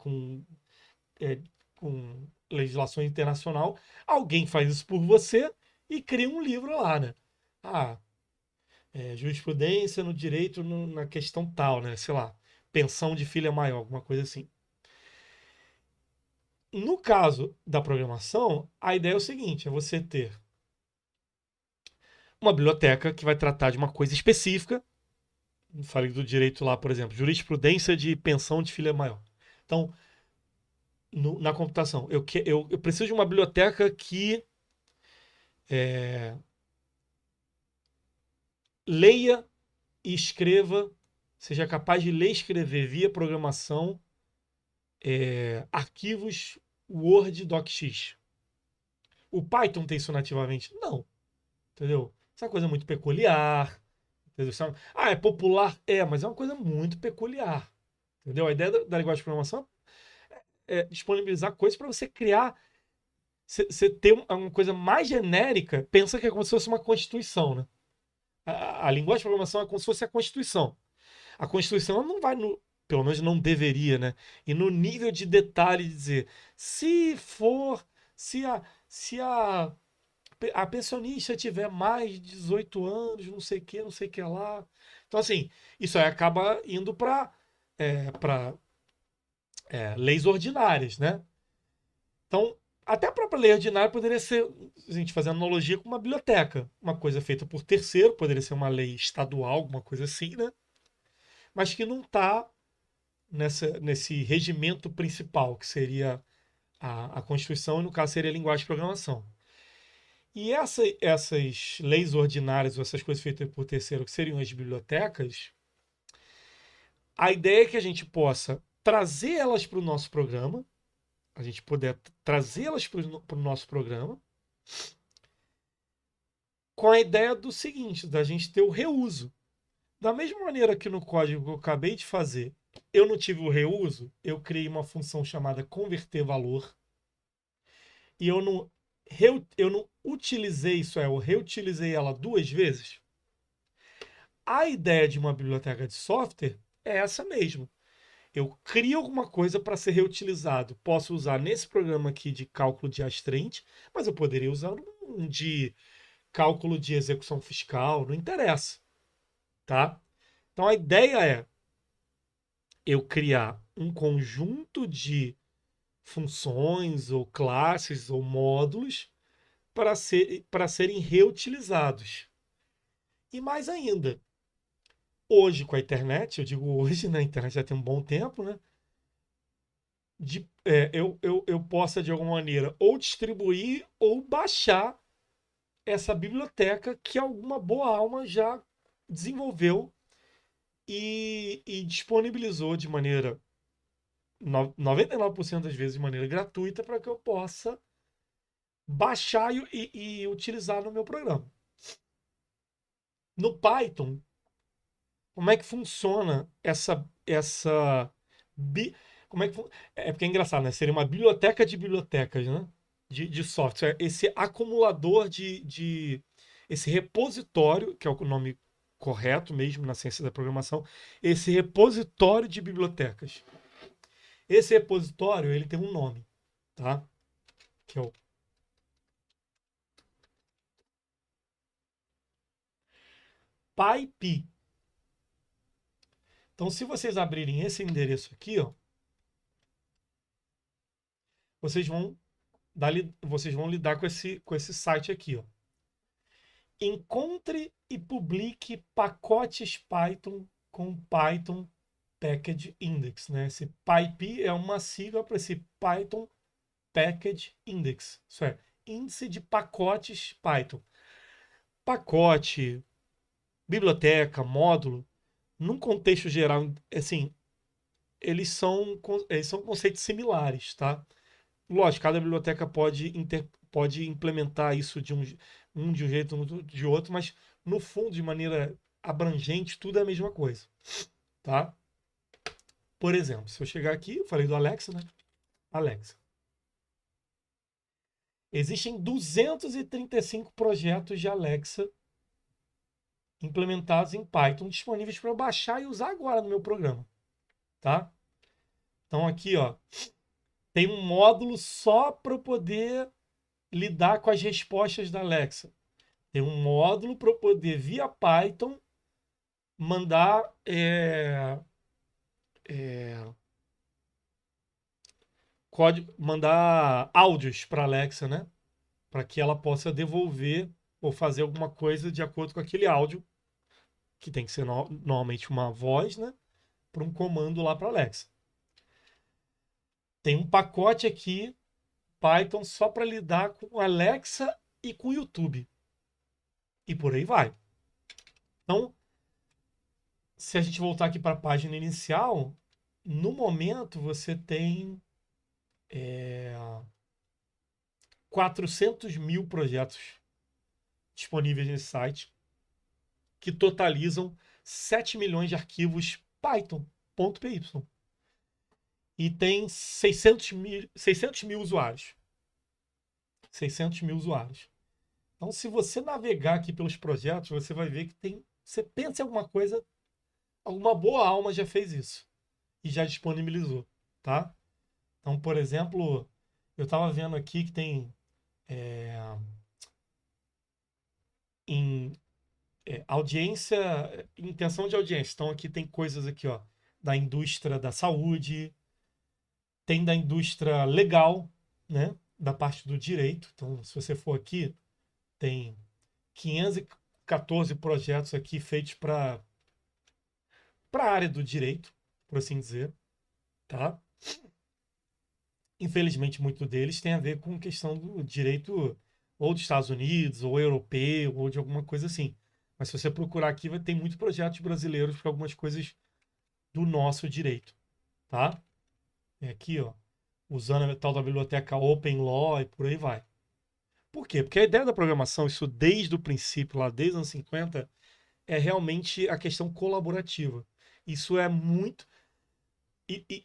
é, com legislação internacional, alguém faz isso por você e cria um livro lá, né? Ah, jurisprudência no direito na questão tal, né? Sei lá, pensão de filha maior, alguma coisa assim. No caso da programação, a ideia é o seguinte: é você ter uma biblioteca que vai tratar de uma coisa específica. Falei do direito lá, por exemplo, jurisprudência de pensão de filha maior. Então, na computação, eu preciso de uma biblioteca que é, leia e escreva, seja capaz de ler e escrever via programação arquivos Word DocX. O Python tem isso nativamente? Não. Entendeu? Isso é uma coisa muito peculiar. Entendeu? É popular? É, mas é uma coisa muito peculiar. Entendeu? A ideia da linguagem de programação é disponibilizar coisas para você criar. Você ter uma coisa mais genérica, pensa que é como se fosse uma constituição, né? A linguagem de programação é como se fosse a constituição. A constituição não vai no. Pelo menos não deveria, né? E no nível de detalhe de dizer, se for, se a, se a pensionista tiver mais de 18 anos, não sei o que lá. Então, assim, isso aí acaba indo para leis ordinárias, né? Então, até a própria lei ordinária poderia ser, a gente fazendo analogia com uma biblioteca. Uma coisa feita por terceiro, poderia ser uma lei estadual, alguma coisa assim, né? Mas que não está nesse regimento principal, que seria a Constituição, e no caso seria a linguagem de programação. E essas leis ordinárias, ou essas coisas feitas por terceiro, que seriam as bibliotecas, a ideia é que a gente possa trazer elas para o nosso programa, a gente puder trazê-las para o nosso programa, com a ideia do seguinte, da gente ter o reuso. Da mesma maneira que no código que eu acabei de fazer, eu não tive o reuso, eu criei uma função chamada converter valor e eu não utilizei isso, eu reutilizei ela duas vezes. A ideia de uma biblioteca de software é essa mesmo. Eu crio alguma coisa para ser reutilizado. Posso usar nesse programa aqui de cálculo de astrente, mas eu poderia usar um de cálculo de execução fiscal, não interessa, tá? Então a ideia é eu criar um conjunto de funções ou classes ou módulos para serem reutilizados. E mais ainda, hoje com a internet, eu digo hoje, na internet já tem um bom tempo, né? Eu possa, de alguma maneira, ou distribuir ou baixar essa biblioteca que alguma boa alma já desenvolveu e disponibilizou de maneira 99% das vezes de maneira gratuita para que eu possa baixar e utilizar no meu programa. No Python, como é que funciona como é que é porque é engraçado, né? Seria uma biblioteca de bibliotecas, né? De software. Esse acumulador esse repositório, que é o nome correto mesmo na ciência da programação, esse repositório de bibliotecas. Esse repositório, ele tem um nome, tá? Que é o PyPy. Então, se vocês abrirem esse endereço aqui, ó, vocês vão vocês vão lidar com esse site aqui, ó. Encontre e publique pacotes Python com Python Package Index, né? Esse PyPy é uma sigla para esse Python Package Index. Isso é, índice de pacotes Python. Pacote, biblioteca, módulo, num contexto geral, assim, eles são conceitos similares, tá? Lógico, cada biblioteca pode implementar isso de um jeito, de outro, mas no fundo, de maneira abrangente, tudo é a mesma coisa, tá? Por exemplo, se eu chegar aqui, eu falei do Alexa, né? Alexa. Existem 235 projetos de Alexa implementados em Python disponíveis para eu baixar e usar agora no meu programa, tá? Então aqui, ó, tem um módulo só para eu poder lidar com as respostas da Alexa. Tem um módulo para eu poder, via Python, mandar é, código, mandar áudios para Alexa, né? Para que ela possa devolver ou fazer alguma coisa de acordo com aquele áudio, que tem que ser normalmente uma voz, né? Para um comando lá para Alexa. Tem um pacote aqui, Python, só para lidar com Alexa e com o YouTube. E por aí vai. Então, se a gente voltar aqui para a página inicial, no momento você tem 400 mil projetos disponíveis nesse site, que totalizam 7 milhões de arquivos Python.py. E tem 600 mil usuários. 600 mil usuários. Então, se você navegar aqui pelos projetos, você vai ver que tem. Você pensa em alguma coisa, alguma boa alma já fez isso e já disponibilizou, tá? Então, por exemplo, eu estava vendo aqui que tem em audiência, intenção de audiência. Então, aqui tem coisas aqui, ó, da indústria da saúde, tem da indústria legal, né? Da parte do direito. Então, se você for aqui, tem 514 projetos aqui feitos para a área do direito, por assim dizer, tá? Infelizmente, muito deles tem a ver com questão do direito ou dos Estados Unidos, ou europeu, ou de alguma coisa assim. Mas se você procurar aqui, vai ter muitos projetos brasileiros para algumas coisas do nosso direito, tá? É aqui, ó, usando a tal da biblioteca Open Law e por aí vai. Por quê? Porque a ideia da programação, isso desde o princípio, lá desde os anos 50, é realmente a questão colaborativa. Isso é muito.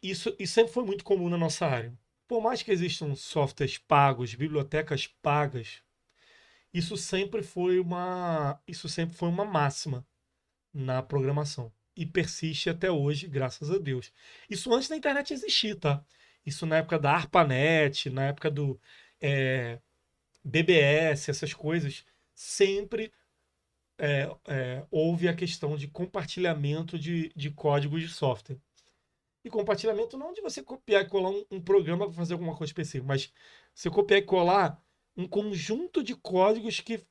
isso sempre foi muito comum na nossa área. Por mais que existam softwares pagos, bibliotecas pagas, isso sempre foi uma máxima na programação. E persiste até hoje, graças a Deus. Isso antes da internet existir, tá? Isso na época da ARPANET, na época do é, BBS, essas coisas, sempre houve a questão de compartilhamento de códigos de software. E compartilhamento não de você copiar e colar um programa para fazer alguma coisa específica, mas você copiar e colar um conjunto de códigos que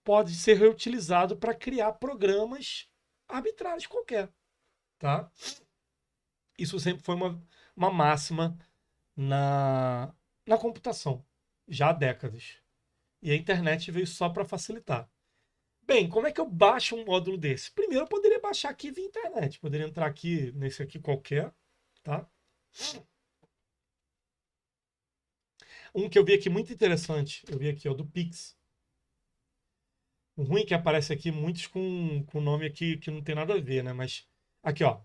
pode ser reutilizado para criar programas arbitrários qualquer, tá? Isso sempre foi uma máxima na, na computação, já há décadas. E a internet veio só para facilitar. Bem, como é que eu baixo um módulo desse? Primeiro, eu poderia baixar aqui via internet. Poderia entrar aqui nesse aqui qualquer, tá? Um que eu vi aqui muito interessante, eu vi aqui, ó, do Pix. O ruim é que aparece aqui muitos com nome aqui que não tem nada a ver, né? Mas aqui, ó.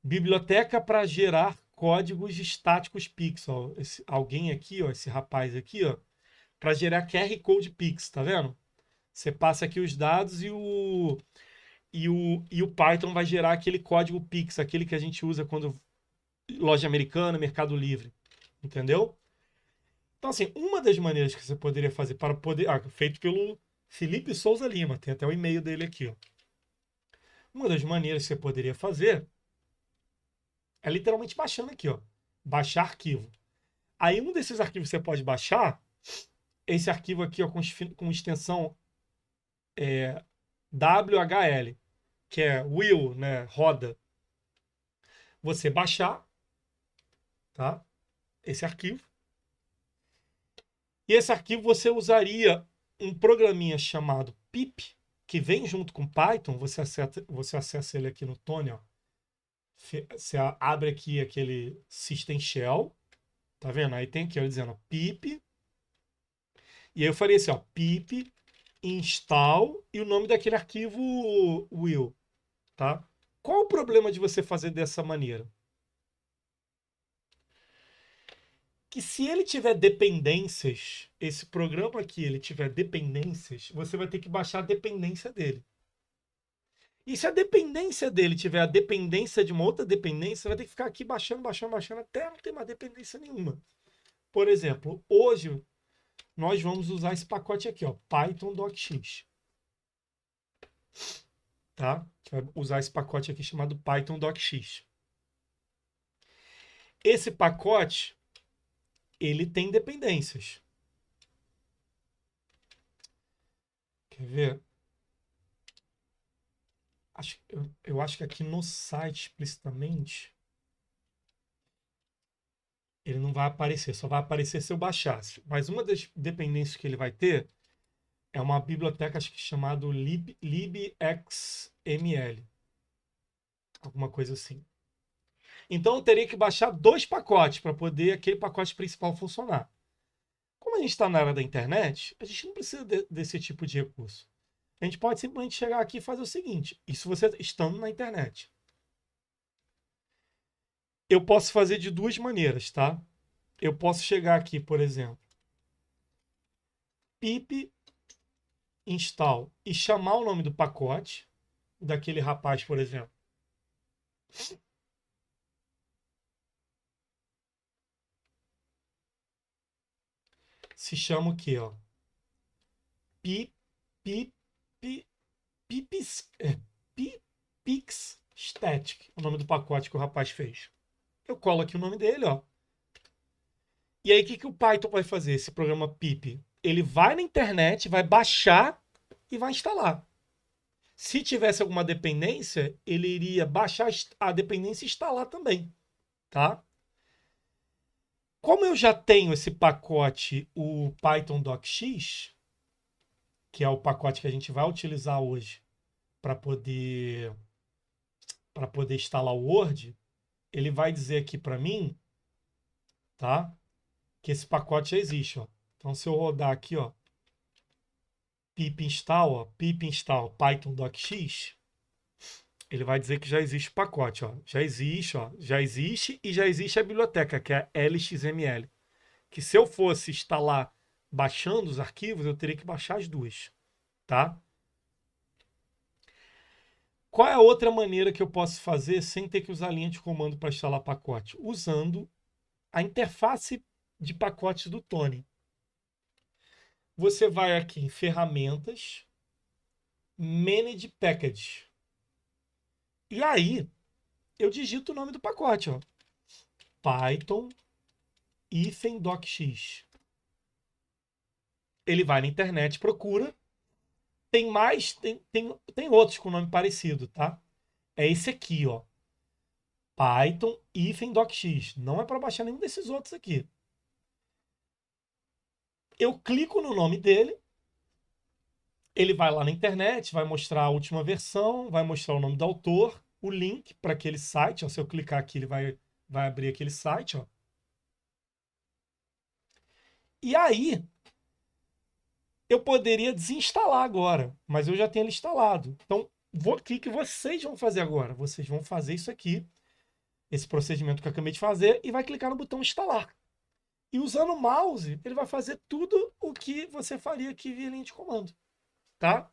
Biblioteca para gerar códigos estáticos Pix. Ó. Alguém aqui, ó, esse rapaz aqui, ó, para gerar QR Code Pix, tá vendo? Você passa aqui os dados e o Python vai gerar aquele código Pix, aquele que a gente usa quando loja americana, Mercado Livre, entendeu? Então, assim, uma das maneiras que você poderia fazer para poder. Feito pelo Felipe Souza Lima, tem até o e-mail dele aqui, ó. Uma das maneiras que você poderia fazer é literalmente baixando aqui, ó. Baixar arquivo. Aí um desses arquivos que você pode baixar, esse arquivo aqui, ó, com extensão WHL, que é wheel, né? Roda. Você baixar, tá? Esse arquivo. E esse arquivo você usaria um programinha chamado pip, que vem junto com Python. Você acessa ele aqui no Tony, ó. Você abre aqui aquele System Shell, tá vendo? Aí tem aqui, ó, dizendo ó, pip. E aí eu faria assim, ó, pip install e o nome daquele arquivo will, tá? Qual o problema de você fazer dessa maneira? Que se ele tiver dependências, esse programa aqui, ele tiver dependências, você vai ter que baixar a dependência dele. E se a dependência dele tiver a dependência de uma outra dependência, você vai ter que ficar aqui baixando, baixando, baixando, até não ter mais dependência nenhuma. Por exemplo, hoje nós vamos usar esse pacote aqui, ó, Python docx. Tá? A gente vai usar esse pacote aqui chamado Python docx. Esse pacote, ele tem dependências. Quer ver? Eu acho que aqui no site explicitamente ele não vai aparecer, só vai aparecer se eu baixasse. Mas uma das dependências que ele vai ter é uma biblioteca acho que chamada libxml, alguma coisa assim. Então eu teria que baixar dois pacotes para poder aquele pacote principal funcionar. Como a gente está na área da internet, a gente não precisa desse tipo de recurso. A gente pode simplesmente chegar aqui e fazer o seguinte: isso você estando na internet. Eu posso fazer de duas maneiras, tá? Eu posso chegar aqui, por exemplo, pip install e chamar o nome do pacote daquele rapaz, por exemplo. Se chama o quê, ó? Pip, pip, pip, pips, pipix static, o nome do pacote que o rapaz fez. Eu colo aqui o nome dele, ó. E aí, o que o Python vai fazer, esse programa pip? Ele vai na internet, vai baixar e vai instalar. Se tivesse alguma dependência, ele iria baixar a dependência e instalar também, tá? Como eu já tenho esse pacote, o Python docx, que é o pacote que a gente vai utilizar hoje para poder instalar o Word, ele vai dizer aqui para mim, tá? Que esse pacote já existe, ó. Então se eu rodar aqui, ó, pip install Python docx, Ele vai dizer que já existe o pacote, ó. Já existe e já existe a biblioteca, que é a LXML. Que se eu fosse instalar baixando os arquivos, eu teria que baixar as duas, tá? Qual é a outra maneira que eu posso fazer sem ter que usar a linha de comando para instalar pacote? Usando a interface de pacotes do Tony. Você vai aqui em Ferramentas, Manage Package. E aí, eu digito o nome do pacote, ó. Python -docx. Ele vai na internet, procura. Tem mais, tem outros com nome parecido, tá? É esse aqui, ó. Python -docx. Não é para baixar nenhum desses outros aqui. Eu clico no nome dele, ele vai lá na internet, vai mostrar a última versão, vai mostrar o nome do autor, o link para aquele site. Ó, se eu clicar aqui, ele vai abrir aquele site. Ó. E aí, eu poderia desinstalar agora, mas eu já tenho ele instalado. Então, o que vocês vão fazer agora? Vocês vão fazer isso aqui, esse procedimento que eu acabei de fazer, e vai clicar no botão instalar. E usando o mouse, ele vai fazer tudo o que você faria aqui via linha de comando. Tá?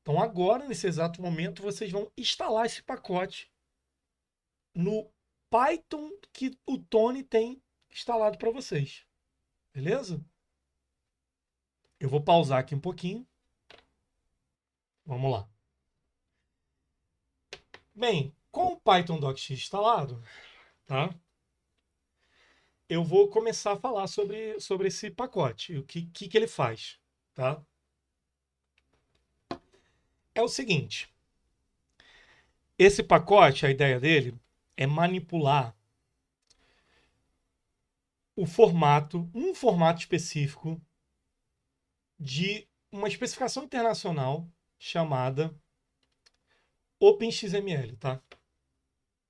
Então agora, nesse exato momento, vocês vão instalar esse pacote no Python que o Tony tem instalado para vocês. Beleza? Eu vou pausar aqui um pouquinho. Vamos lá. Bem, com o Python docx instalado, tá? Eu vou começar a falar sobre esse pacote. O que ele faz, tá? É o seguinte. Esse pacote, a ideia dele é manipular o formato, um formato específico de uma especificação internacional chamada OpenXML, tá?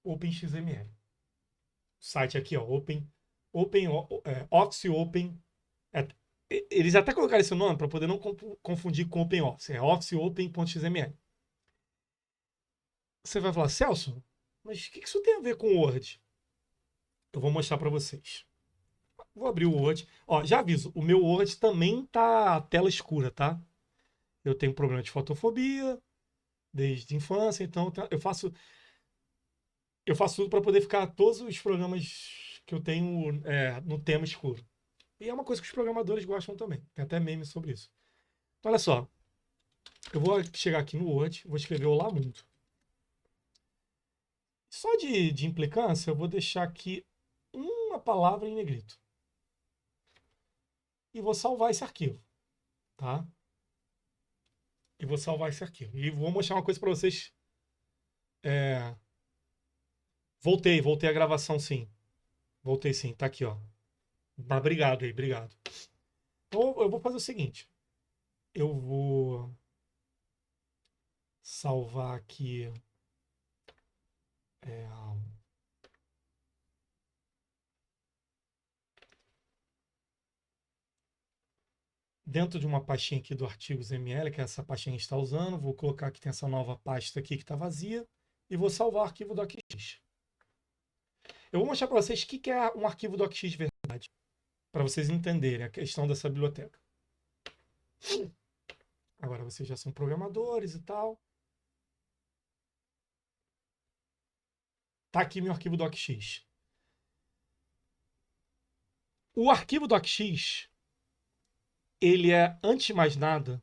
OpenXML. O site aqui, ó, Office Open. É, eles até colocaram esse nome para poder não confundir com OpenOffice. É officeopen.xml. Você vai falar, Celso, mas o que isso tem a ver com o Word? Eu vou mostrar para vocês. Vou abrir o Word. Ó, já aviso, o meu Word também tá tela escura, tá? Eu tenho problema de fotofobia desde a infância, então eu faço tudo para poder ficar todos os programas que eu tenho no tema escuro. E é uma coisa que os programadores gostam também. Tem até memes sobre isso. Então, olha só. Eu vou chegar aqui no Word, vou escrever Olá Mundo. Só de implicância, eu vou deixar aqui uma palavra em negrito. E vou salvar esse arquivo. Tá? E vou salvar esse arquivo. E vou mostrar uma coisa para vocês. É... Voltei a gravação sim. Voltei sim, tá aqui, ó. Mas obrigado aí, obrigado. Então eu vou fazer o seguinte. Eu vou salvar aqui. É, dentro de uma pastinha aqui do artigos.ml, que é essa pastinha que a gente está usando, vou colocar que tem essa nova pasta aqui que está vazia e vou salvar o arquivo docx. Eu vou mostrar para vocês o que é um arquivo docx de verdade, para vocês entenderem a questão dessa biblioteca. Agora vocês já são programadores e tal. Tá aqui meu arquivo docx. O arquivo docx, ele é, antes de mais nada,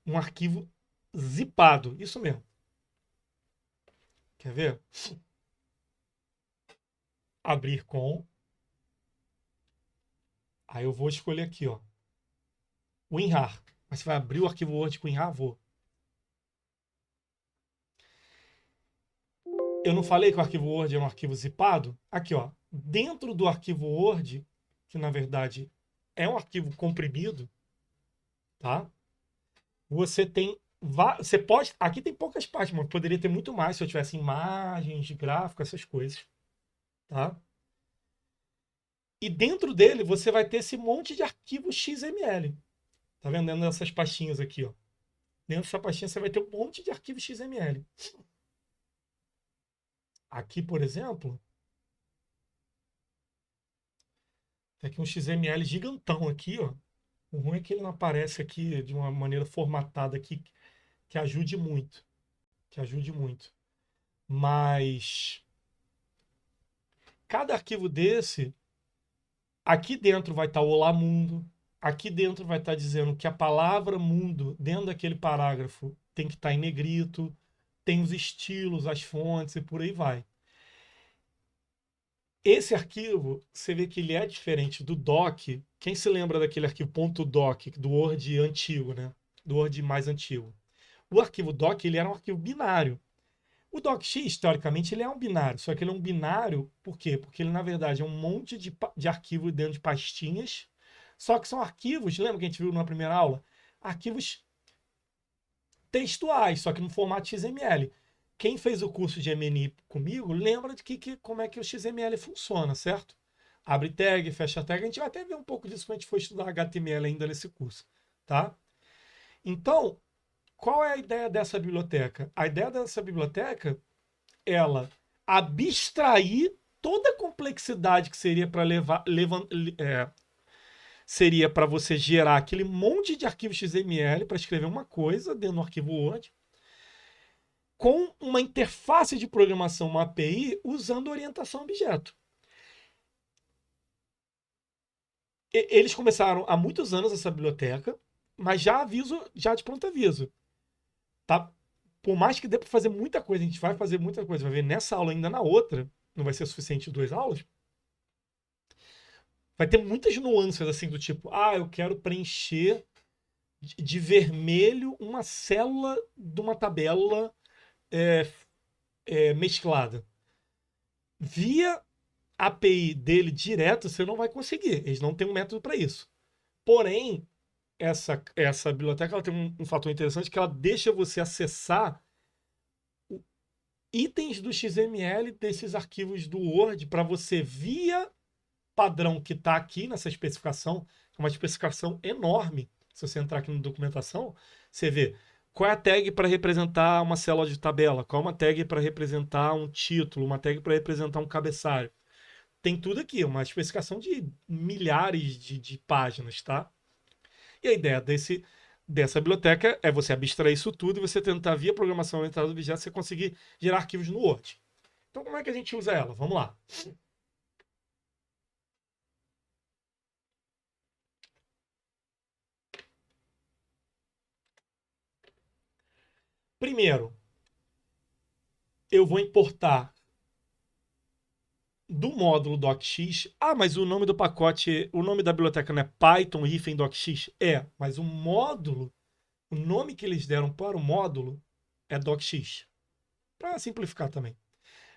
um arquivo zipado. Isso mesmo. Quer ver? Abrir com. Aí eu vou escolher aqui, ó. WinRAR. Mas você vai abrir o arquivo Word com WinRAR? Vou. Eu não falei que o arquivo Word é um arquivo zipado? Aqui, ó. Dentro do arquivo Word, que na verdade é um arquivo comprimido, tá? Você tem. Você pode. Aqui tem poucas partes, mas poderia ter muito mais se eu tivesse imagens, gráfico, essas coisas, tá? E dentro dele você vai ter esse monte de arquivo XML. Tá vendo? Dentro dessas pastinhas aqui, ó. Dentro dessa pastinha você vai ter um monte de arquivos XML. Aqui, por exemplo, tem aqui um XML gigantão aqui, ó. O ruim é que ele não aparece aqui de uma maneira formatada aqui que ajude muito, que ajude muito. Mas cada arquivo desse, aqui dentro vai estar o Olá Mundo, aqui dentro vai estar dizendo que a palavra mundo dentro daquele parágrafo tem que estar em negrito, tem os estilos, as fontes e por aí vai. Esse arquivo, você vê que ele é diferente do doc. Quem se lembra daquele arquivo .doc do Word antigo, né? Do Word mais antigo. O arquivo doc ele era um arquivo binário. O docx, teoricamente, ele é um binário, só que ele é um binário por quê? Porque ele, na verdade, é um monte de arquivo dentro de pastinhas, só que são arquivos, lembra que a gente viu na primeira aula? Arquivos textuais, só que no formato XML. Quem fez o curso de MNI comigo, lembra de como é que o XML funciona, certo? Abre tag, fecha tag, a gente vai até ver um pouco disso quando a gente for estudar HTML ainda nesse curso, tá? Então, qual é a ideia dessa biblioteca? A ideia dessa biblioteca ela abstrair toda a complexidade que seria para seria para você gerar aquele monte de arquivo XML para escrever uma coisa dentro do arquivo Word com uma interface de programação, uma API, usando orientação a objeto. Eles começaram há muitos anos essa biblioteca, mas já aviso, já de pronto aviso, tá? Por mais que dê para fazer muita coisa, a gente vai fazer muita coisa, vai ver nessa aula ainda na outra, não vai ser suficiente 2 aulas, vai ter muitas nuances assim do tipo, eu quero preencher de vermelho uma célula de uma tabela é, mesclada. Via API dele direto, você não vai conseguir. Eles não têm um método para isso. Porém, essa biblioteca ela tem um fator interessante que ela deixa você acessar itens do XML desses arquivos do Word para você, via padrão que está aqui nessa especificação, é uma especificação enorme. Se você entrar aqui na documentação, você vê qual é a tag para representar uma célula de tabela, qual é uma tag para representar um título, uma tag para representar um cabeçalho. Tem tudo aqui, uma especificação de milhares de páginas, tá? E a ideia dessa biblioteca é você abstrair isso tudo e você tentar, via programação orientada a objetos, você conseguir gerar arquivos no Word. Então, como é que a gente usa ela? Vamos lá. Primeiro, eu vou importar do módulo docx. Mas o nome do pacote, o nome da biblioteca não é Python-docx? Mas o módulo, o nome que eles deram para o módulo é docx. Para simplificar também.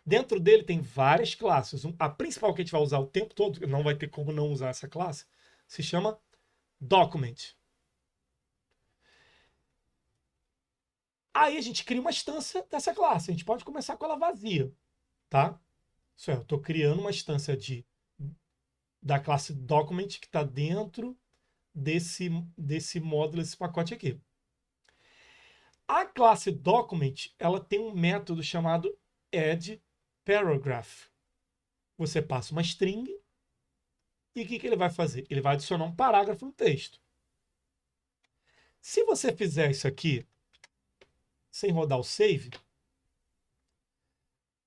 Dentro dele tem várias classes. A principal que a gente vai usar o tempo todo, não vai ter como não usar essa classe, se chama Document. Aí a gente cria uma instância dessa classe. A gente pode começar com ela vazia, tá? Isso é, eu estou criando uma instância da classe Document que está dentro desse módulo, desse pacote aqui. A classe Document, ela tem um método chamado addParagraph. Você passa uma string e o que ele vai fazer? Ele vai adicionar um parágrafo no texto. Se você fizer isso aqui sem rodar o save,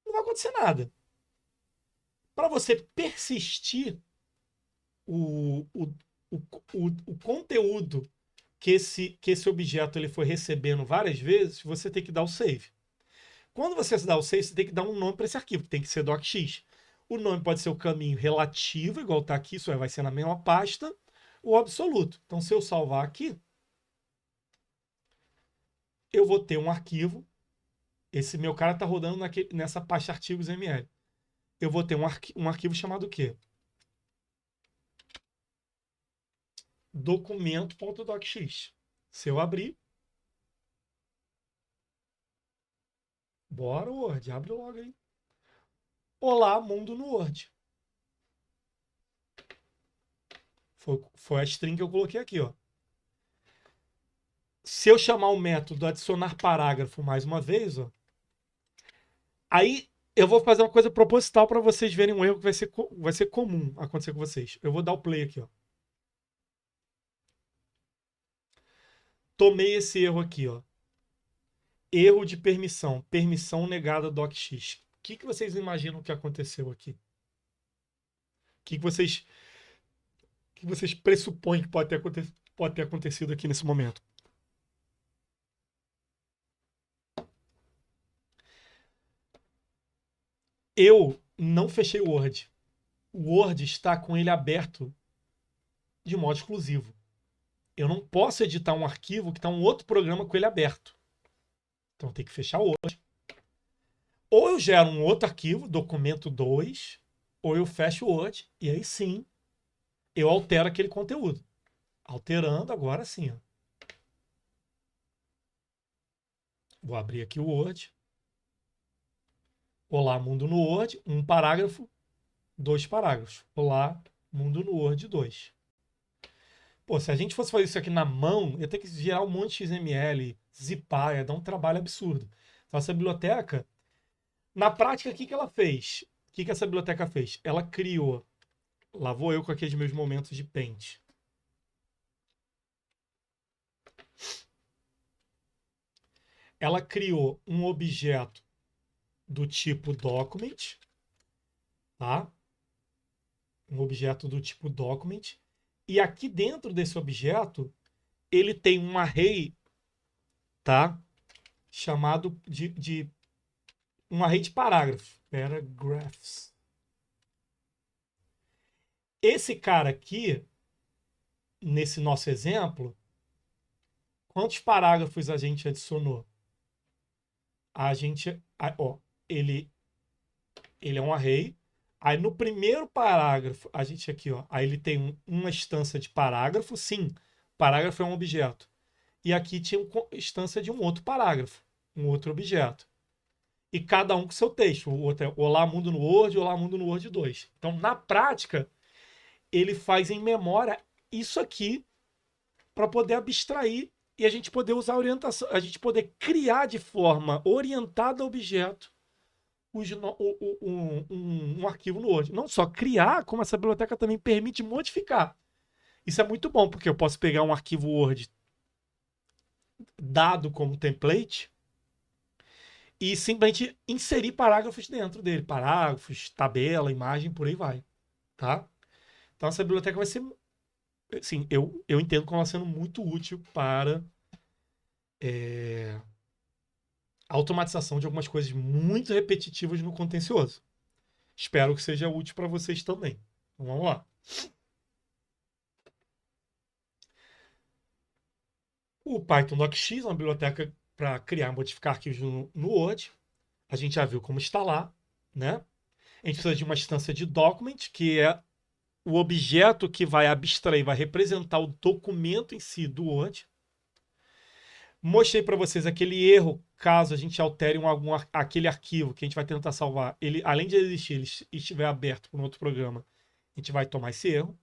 não vai acontecer nada. Para você persistir o, o, o conteúdo que esse objeto ele foi recebendo várias vezes, você tem que dar o save. Quando você dá o save, você tem que dar um nome para esse arquivo, que tem que ser docx. O nome pode ser o caminho relativo, igual está aqui, isso vai ser na mesma pasta, ou absoluto. Então, se eu salvar aqui, eu vou ter um arquivo. Esse meu cara está rodando nessa pasta arquivos.ml. Eu vou ter um arquivo chamado o quê? Documento.docx. Se eu abrir, bora Word, abre logo aí. Olá, mundo no Word. Foi a string que eu coloquei aqui, ó. Se eu chamar o método adicionar parágrafo mais uma vez, ó, aí eu vou fazer uma coisa proposital para vocês verem um erro que vai ser comum acontecer com vocês. Eu vou dar o play aqui, ó. Tomei esse erro aqui, ó. Erro de permissão. Permissão negada docx. O que vocês imaginam que aconteceu aqui? O que vocês pressupõem que pode ter acontecido aqui nesse momento? Eu não fechei o Word. O Word está com ele aberto de modo exclusivo. Eu não posso editar um arquivo que está um outro programa com ele aberto. Então tem que fechar o Word. Ou eu gero um outro arquivo, documento 2, ou eu fecho o Word e aí sim eu altero aquele conteúdo. Alterando agora sim. Ó. Vou abrir aqui o Word. Olá, mundo no Word. Um parágrafo, 2 parágrafos. Olá, mundo no Word 2. Pô, se a gente fosse fazer isso aqui na mão, ia ter que gerar um monte de XML, zipar, ia dar um trabalho absurdo. Então essa biblioteca, na prática, o que ela fez? O que essa biblioteca fez? Ela criou, lá vou eu com aqueles meus momentos de Paint. Ela criou um objeto do tipo document, tá? Um objeto do tipo document. E aqui dentro desse objeto, ele tem um array, tá? Chamado de um array de parágrafos. Paragraphs. Esse cara aqui, nesse nosso exemplo, quantos parágrafos a gente adicionou? A gente, ó, ele é um array. Aí no primeiro parágrafo, a gente aqui, ó, aí ele tem uma instância de parágrafo. Sim, parágrafo é um objeto. E aqui tinha uma instância de um outro parágrafo, um outro objeto. E cada um com seu texto. O outro é Olá Mundo no Word, Olá Mundo no Word 2. Então, na prática, ele faz em memória isso aqui para poder abstrair e a gente poder usar a orientação, a gente poder criar de forma orientada ao objeto um arquivo no Word. Não só criar, como essa biblioteca também permite modificar. Isso é muito bom, porque eu posso pegar um arquivo Word dado como template e simplesmente inserir parágrafos dentro dele. Parágrafos, tabela, imagem, por aí vai. Tá? Então essa biblioteca vai ser. Sim, eu entendo como ela sendo muito útil para a automatização de algumas coisas muito repetitivas no contencioso. Espero que seja útil para vocês também. Então, vamos lá. O Python docx é uma biblioteca para criar e modificar arquivos no Word. A gente já viu como instalar, né? A gente precisa de uma instância de document, que é o objeto que vai abstrair, vai representar o documento em si do Word. Mostrei para vocês aquele erro, caso a gente altere aquele arquivo que a gente vai tentar salvar. Ele, além de existir, ele estiver aberto para um outro programa, a gente vai tomar esse erro.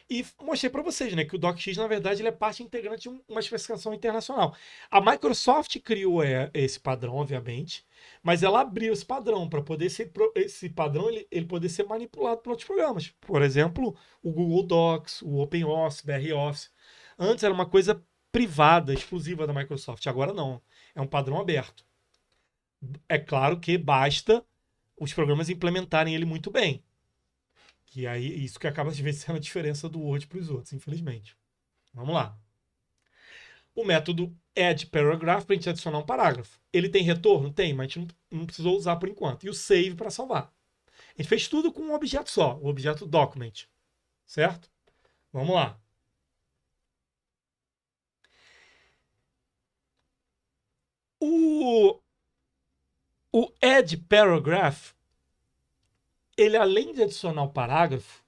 E mostrei para vocês, né, que o DocX, na verdade, ele é parte integrante de uma especificação internacional. A Microsoft criou esse padrão, obviamente, mas ela abriu esse padrão para poder ser esse padrão ele poder ser manipulado por outros programas. Por exemplo, o Google Docs, o OpenOffice, BROffice. Antes era uma coisa privada, exclusiva da Microsoft. Agora não. É um padrão aberto. É claro que basta os programas implementarem ele muito bem. Que aí isso que acaba de ver sendo a diferença do Word para os outros, infelizmente. Vamos lá. O método add paragraph para a gente adicionar um parágrafo. Ele tem retorno? Tem, mas a gente não precisou usar por enquanto. E o save para salvar. A gente fez tudo com um objeto só, o objeto document. Certo? Vamos lá. O, o add paragraph, ele além de adicionar o parágrafo,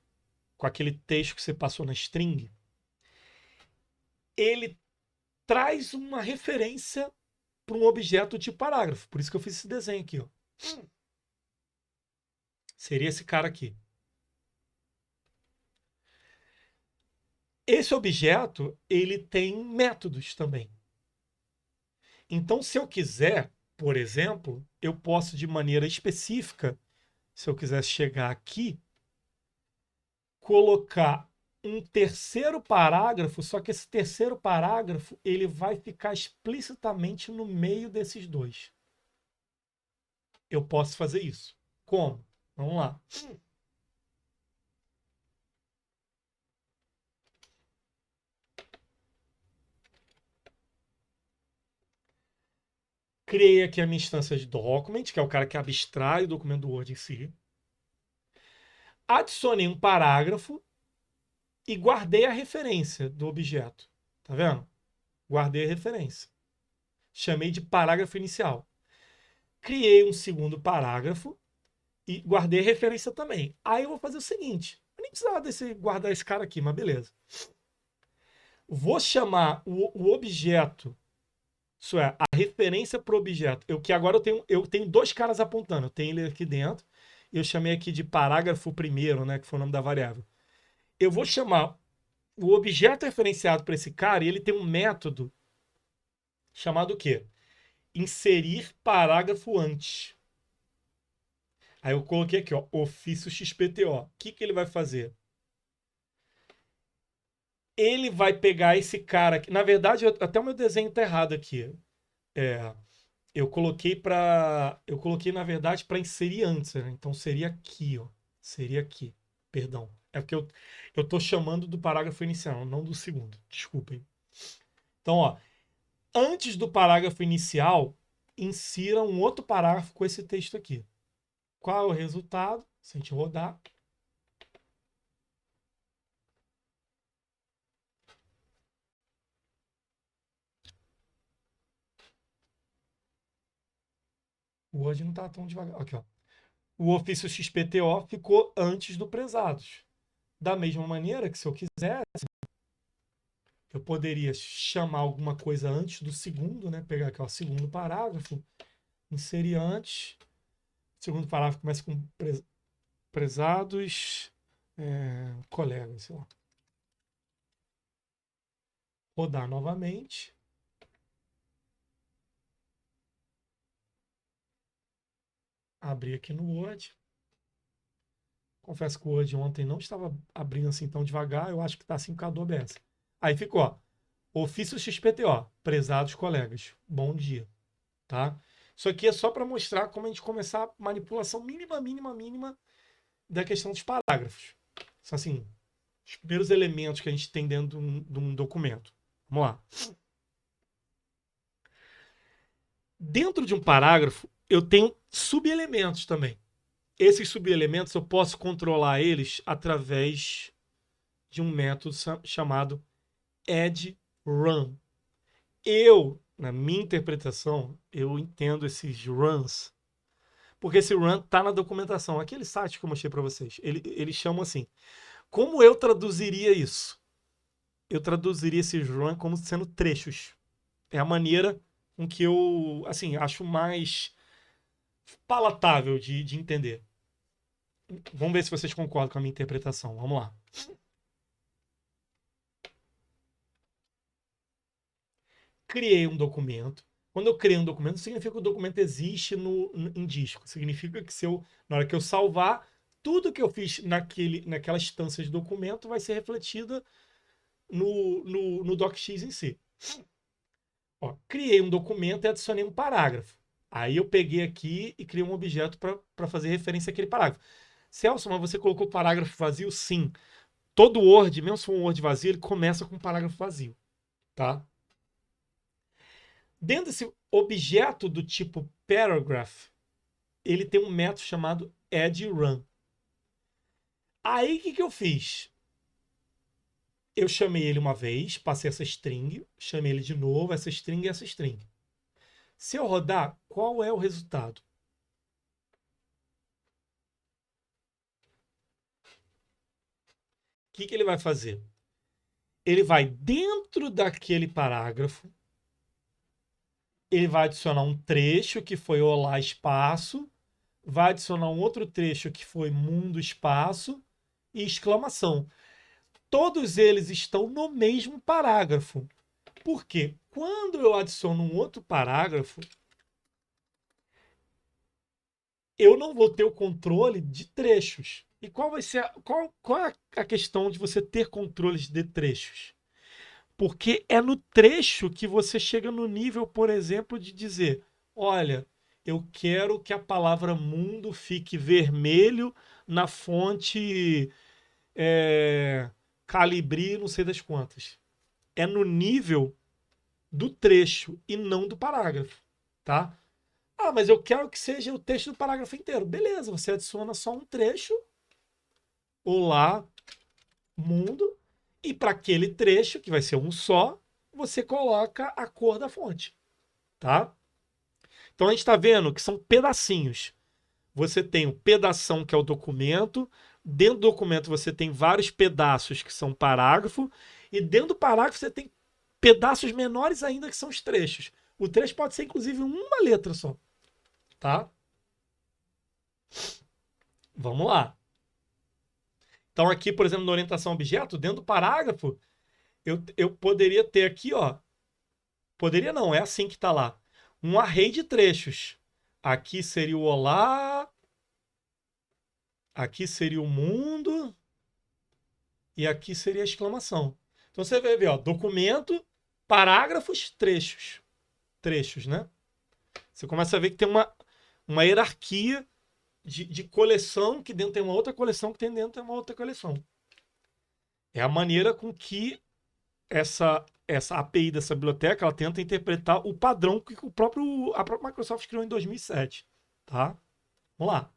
com aquele texto que você passou na string, ele traz uma referência para um objeto de parágrafo. Por isso que eu fiz esse desenho aqui. Ó. Seria esse cara aqui. esse objeto, ele tem métodos também. Então, se eu quiser, por exemplo, eu posso de maneira específica, se eu quiser chegar aqui, colocar um terceiro parágrafo, só que esse terceiro parágrafo ele vai ficar explicitamente no meio desses dois. Eu posso fazer isso. Como? Vamos lá. Criei aqui a minha instância de document, que é o cara que abstrai o documento do Word em si. Adicionei um parágrafo e guardei a referência do objeto. Tá vendo? Guardei a referência. Chamei de parágrafo inicial. Criei um segundo parágrafo e guardei a referência também. Aí eu vou fazer o seguinte. Eu nem precisava guardar esse cara aqui, mas beleza. Vou chamar o objeto, isso é, a referência para o objeto. Que agora eu tenho dois caras apontando. Eu tenho ele aqui dentro. E eu chamei aqui de parágrafo primeiro, né, que foi o nome da variável. Eu vou chamar o objeto referenciado para esse cara e ele tem um método chamado o quê? Inserir parágrafo antes. Aí eu coloquei aqui, ó, ofício XPTO. O que ele vai fazer? Ele vai pegar esse cara aqui. Na verdade, até o meu desenho tá errado aqui. Eu coloquei na verdade para inserir antes, né? Então seria aqui, ó. Seria aqui. Perdão. É porque eu tô chamando do parágrafo inicial, não do segundo. Desculpem. Então, ó, antes do parágrafo inicial, insira um outro parágrafo com esse texto aqui. Qual é o resultado? Se a gente rodar, o Word não está tão devagar. Aqui, ó. O ofício XPTO ficou antes do prezados. Da mesma maneira que se eu quisesse, eu poderia chamar alguma coisa antes do segundo, né? Pegar aqui o segundo parágrafo, inserir antes. O segundo parágrafo começa com prezados colegas, sei lá. Rodar novamente. Abrir aqui no Word. Confesso que o Word ontem não estava abrindo assim tão devagar. Eu acho que está assim por causa do OBS. Aí ficou, ó. Ofício XPTO. Prezados colegas. Bom dia. Tá? Isso aqui é só para mostrar como a gente começar a manipulação mínima da questão dos parágrafos. São assim, os primeiros elementos que a gente tem dentro de um documento. Vamos lá. Dentro de um parágrafo, eu tenho subelementos também. Esses subelementos eu posso controlar eles através de um método chamado add_run. Na minha interpretação, eu entendo esses runs, porque esse run está na documentação. Aquele site que eu mostrei para vocês, eles chamam assim. Como eu traduziria isso? Eu traduziria esses run como sendo trechos. É a maneira com que eu, assim, acho mais palatável de entender. Vamos ver se vocês concordam com a minha interpretação. Vamos lá. Criei um documento. Quando eu criei um documento, significa que o documento existe em disco. Significa que na hora que eu salvar, tudo que eu fiz naquela instância de documento vai ser refletida no DocX em si. Ó, criei um documento e adicionei um parágrafo. Aí eu peguei aqui e criei um objeto para fazer referência àquele parágrafo. Celso, mas você colocou o parágrafo vazio? Sim. Todo Word, mesmo se for um Word vazio, ele começa com um parágrafo vazio. Tá? Dentro desse objeto do tipo paragraph, ele tem um método chamado add_run. Aí o que eu fiz? Eu chamei ele uma vez, passei essa string, chamei ele de novo, essa string e essa string. Se eu rodar, qual é o resultado? O que ele vai fazer? Ele vai dentro daquele parágrafo, ele vai adicionar um trecho que foi olá espaço, vai adicionar um outro trecho que foi mundo espaço e exclamação. todos eles estão no mesmo parágrafo. Por quê? Quando eu adiciono um outro parágrafo, eu não vou ter o controle de trechos. E qual vai ser qual é a questão de você ter controles de trechos? Porque é no trecho que você chega no nível, por exemplo, de dizer: olha, eu quero que a palavra mundo fique vermelho na fonte Calibri, não sei das quantas. É no nível do trecho e não do parágrafo, tá? Ah, mas eu quero que seja o texto do parágrafo inteiro. Beleza, você adiciona só um trecho, olá, mundo, e para aquele trecho, que vai ser um só, você coloca a cor da fonte, tá? Então a gente está vendo que são pedacinhos. Você tem o pedação, que é o documento, dentro do documento você tem vários pedaços, que são parágrafo, e dentro do parágrafo você tem pedaços menores ainda, que são os trechos. O trecho pode ser, inclusive, uma letra só, tá? Vamos lá. Então aqui, por exemplo, na orientação a objeto, dentro do parágrafo, eu poderia ter aqui, ó, poderia não, é assim que está lá, um array de trechos. Aqui seria o olá, aqui seria o mundo e aqui seria a exclamação. Então você vai ver, ó, documento, parágrafos, trechos. Trechos, né? Você começa a ver que tem uma hierarquia de coleção, que dentro tem uma outra coleção, que tem dentro tem uma outra coleção. É a maneira com que essa API dessa biblioteca ela tenta interpretar o padrão que a própria Microsoft criou em 2007. Tá? Vamos lá.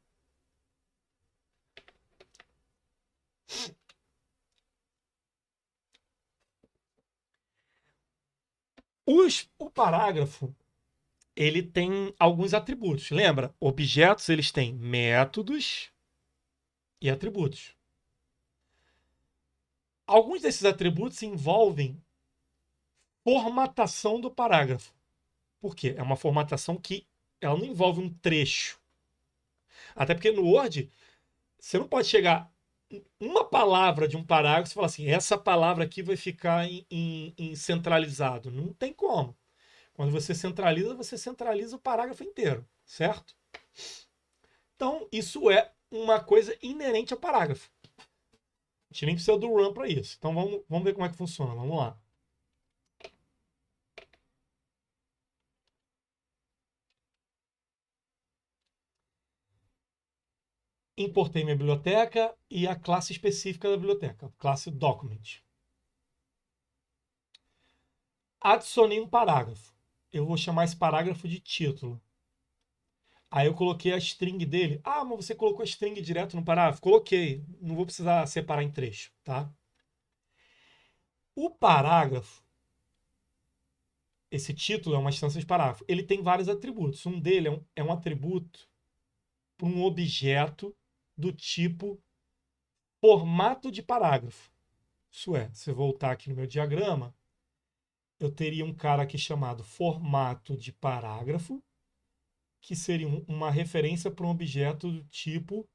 O parágrafo ele tem alguns atributos. Lembra? Objetos eles têm métodos e atributos. Alguns desses atributos envolvem formatação do parágrafo. Por quê? É uma formatação que ela não envolve um trecho. Até porque no Word, você não pode chegar uma palavra de um parágrafo e falar assim, essa palavra aqui vai ficar em centralizado. Não tem como. Quando você centraliza o parágrafo inteiro, certo? Então, isso é uma coisa inerente ao parágrafo. A gente nem precisa do run para isso. Então, vamos ver como é que funciona. Vamos lá. Importei minha biblioteca e a classe específica da biblioteca, classe document. Adicionei um parágrafo. Eu vou chamar esse parágrafo de título. Aí eu coloquei a string dele. Ah, mas você colocou a string direto no parágrafo? Coloquei. Não vou precisar separar em trecho, tá? O parágrafo, esse título é uma instância de parágrafo. Ele tem vários atributos. Um dele é um atributo para um objeto do tipo formato de parágrafo. Isso é, se eu voltar aqui no meu diagrama, eu teria um cara aqui chamado formato de parágrafo, que seria uma referência para um objeto do tipo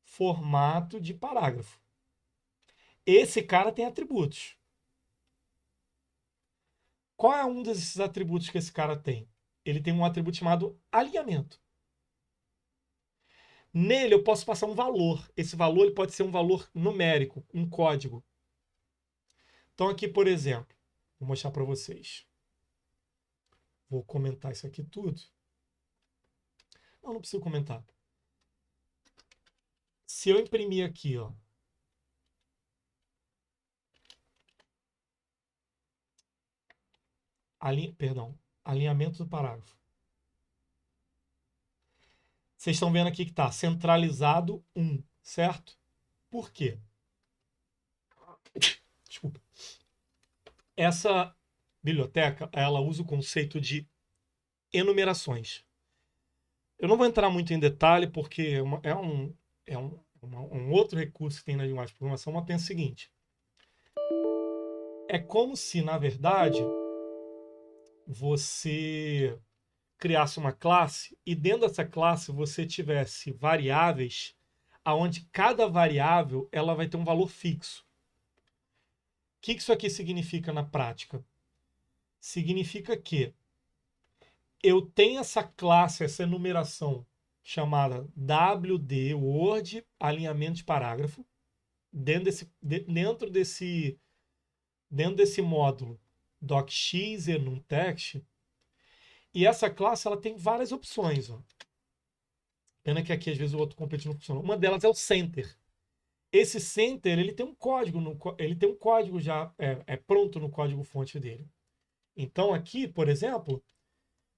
formato de parágrafo. Esse cara tem atributos. Qual é um desses atributos que esse cara tem? Ele tem um atributo chamado alinhamento. Nele eu posso passar um valor. Esse valor ele pode ser um valor numérico, um código. Então aqui, por exemplo, vou mostrar para vocês. Vou comentar isso aqui tudo. Não preciso comentar. Se eu imprimir aqui, ó, alinhamento do parágrafo. Vocês estão vendo aqui que está centralizado 1, certo? Por quê? Desculpa. Essa biblioteca, ela usa o conceito de enumerações. Eu não vou entrar muito em detalhe, porque um outro recurso que tem na linguagem de programação, mas pensa o seguinte. É como se, na verdade, você criasse uma classe e dentro dessa classe você tivesse variáveis aonde cada variável ela vai ter um valor fixo. que isso aqui significa na prática? Significa que eu tenho essa classe, essa enumeração chamada WD, Word, alinhamento de parágrafo, dentro desse módulo docx e numtext. E essa classe ela tem várias opções. Ó. Pena que aqui às vezes o outro completamente não funciona. Uma delas é o center. Esse center ele tem um código, ele tem um código já pronto no código fonte dele. Então aqui, por exemplo,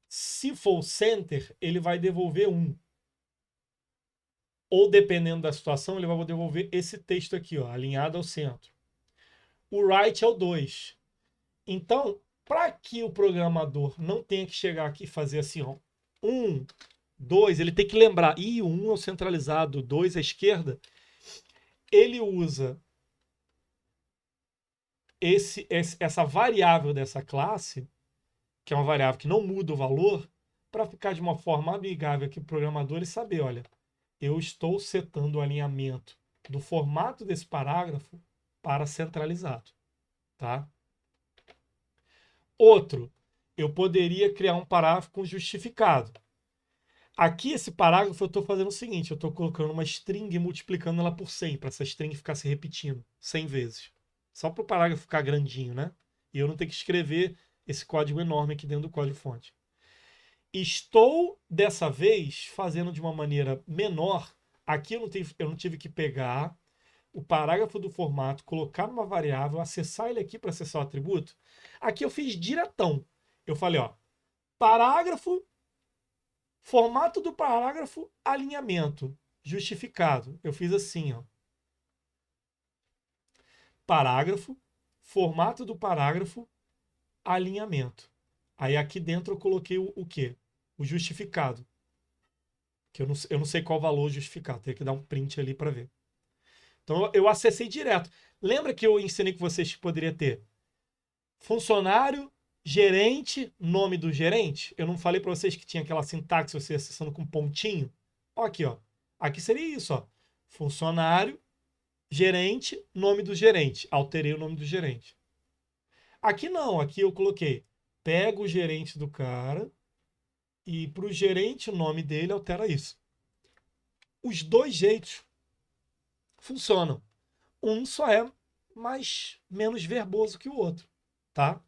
se for o center, ele vai devolver 1. Ou dependendo da situação, ele vai devolver esse texto aqui, ó, alinhado ao centro. O right é o 2. Então, para que o programador não tenha que chegar aqui e fazer assim, ó, 1, 2, ele tem que lembrar, o 1 é o centralizado, o 2 é a esquerda, ele usa essa variável dessa classe, que é uma variável que não muda o valor, para ficar de uma forma amigável aqui para o programador e saber, olha, eu estou setando o alinhamento do formato desse parágrafo para centralizado, tá? Outro, eu poderia criar um parágrafo com justificado. Aqui, esse parágrafo, eu estou fazendo o seguinte, eu estou colocando uma string e multiplicando ela por 100, para essa string ficar se repetindo 100 vezes. Só para o parágrafo ficar grandinho, né? E eu não ter que escrever esse código enorme aqui dentro do código-fonte. Estou, dessa vez, fazendo de uma maneira menor. Aqui eu não tive que pegar o parágrafo do formato, colocar numa variável, acessar ele aqui para acessar o atributo. Aqui eu fiz diretão. Eu falei, ó, parágrafo, formato do parágrafo, alinhamento, justificado. Eu fiz assim, ó. Parágrafo, formato do parágrafo, alinhamento. Aí aqui dentro eu coloquei o quê? O justificado. Que eu não sei qual valor justificado. Tem que dar um print ali para ver. Então eu acessei direto. Lembra que eu ensinei que vocês poderiam ter funcionário, gerente, nome do gerente? Eu não falei para vocês que tinha aquela sintaxe você acessando com pontinho? Ó, aqui, ó. Aqui seria isso, ó. Funcionário, gerente, nome do gerente. Alterei o nome do gerente. Aqui não, aqui eu coloquei. Pega o gerente do cara e para o gerente o nome dele altera isso. Os dois jeitos funcionam. Um só é menos verboso que o outro, tá?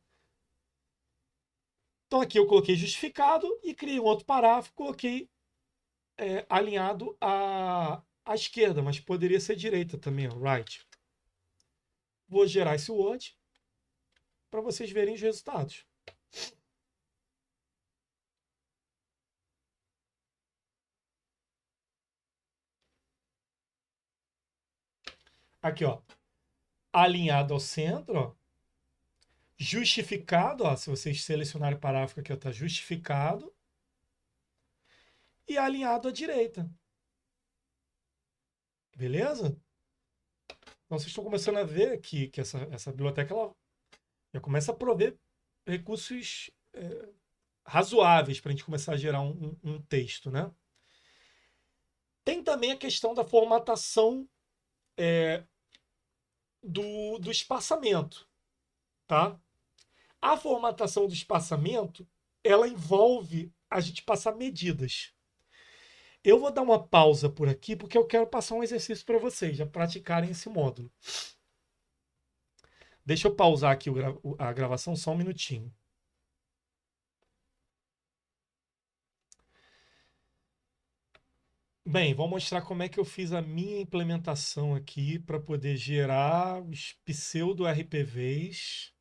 Então aqui eu coloquei justificado e criei um outro parágrafo, coloquei alinhado à esquerda, mas poderia ser direita também, ó, right. Vou gerar esse Word para vocês verem os resultados. Aqui, ó, alinhado ao centro, ó, justificado, ó, se vocês selecionarem o parágrafo aqui, está justificado, e alinhado à direita. Beleza? Então vocês estão começando a ver aqui que essa biblioteca ela já começa a prover recursos razoáveis para a gente começar a gerar um texto, né? Tem também a questão da formatação do espaçamento, tá? A formatação do espaçamento, ela envolve a gente passar medidas. Eu vou dar uma pausa por aqui porque eu quero passar um exercício para vocês já praticarem esse módulo. Deixa eu pausar aqui a gravação só um minutinho. Bem, vou mostrar como é que eu fiz a minha implementação aqui para poder gerar os pseudo-RPVs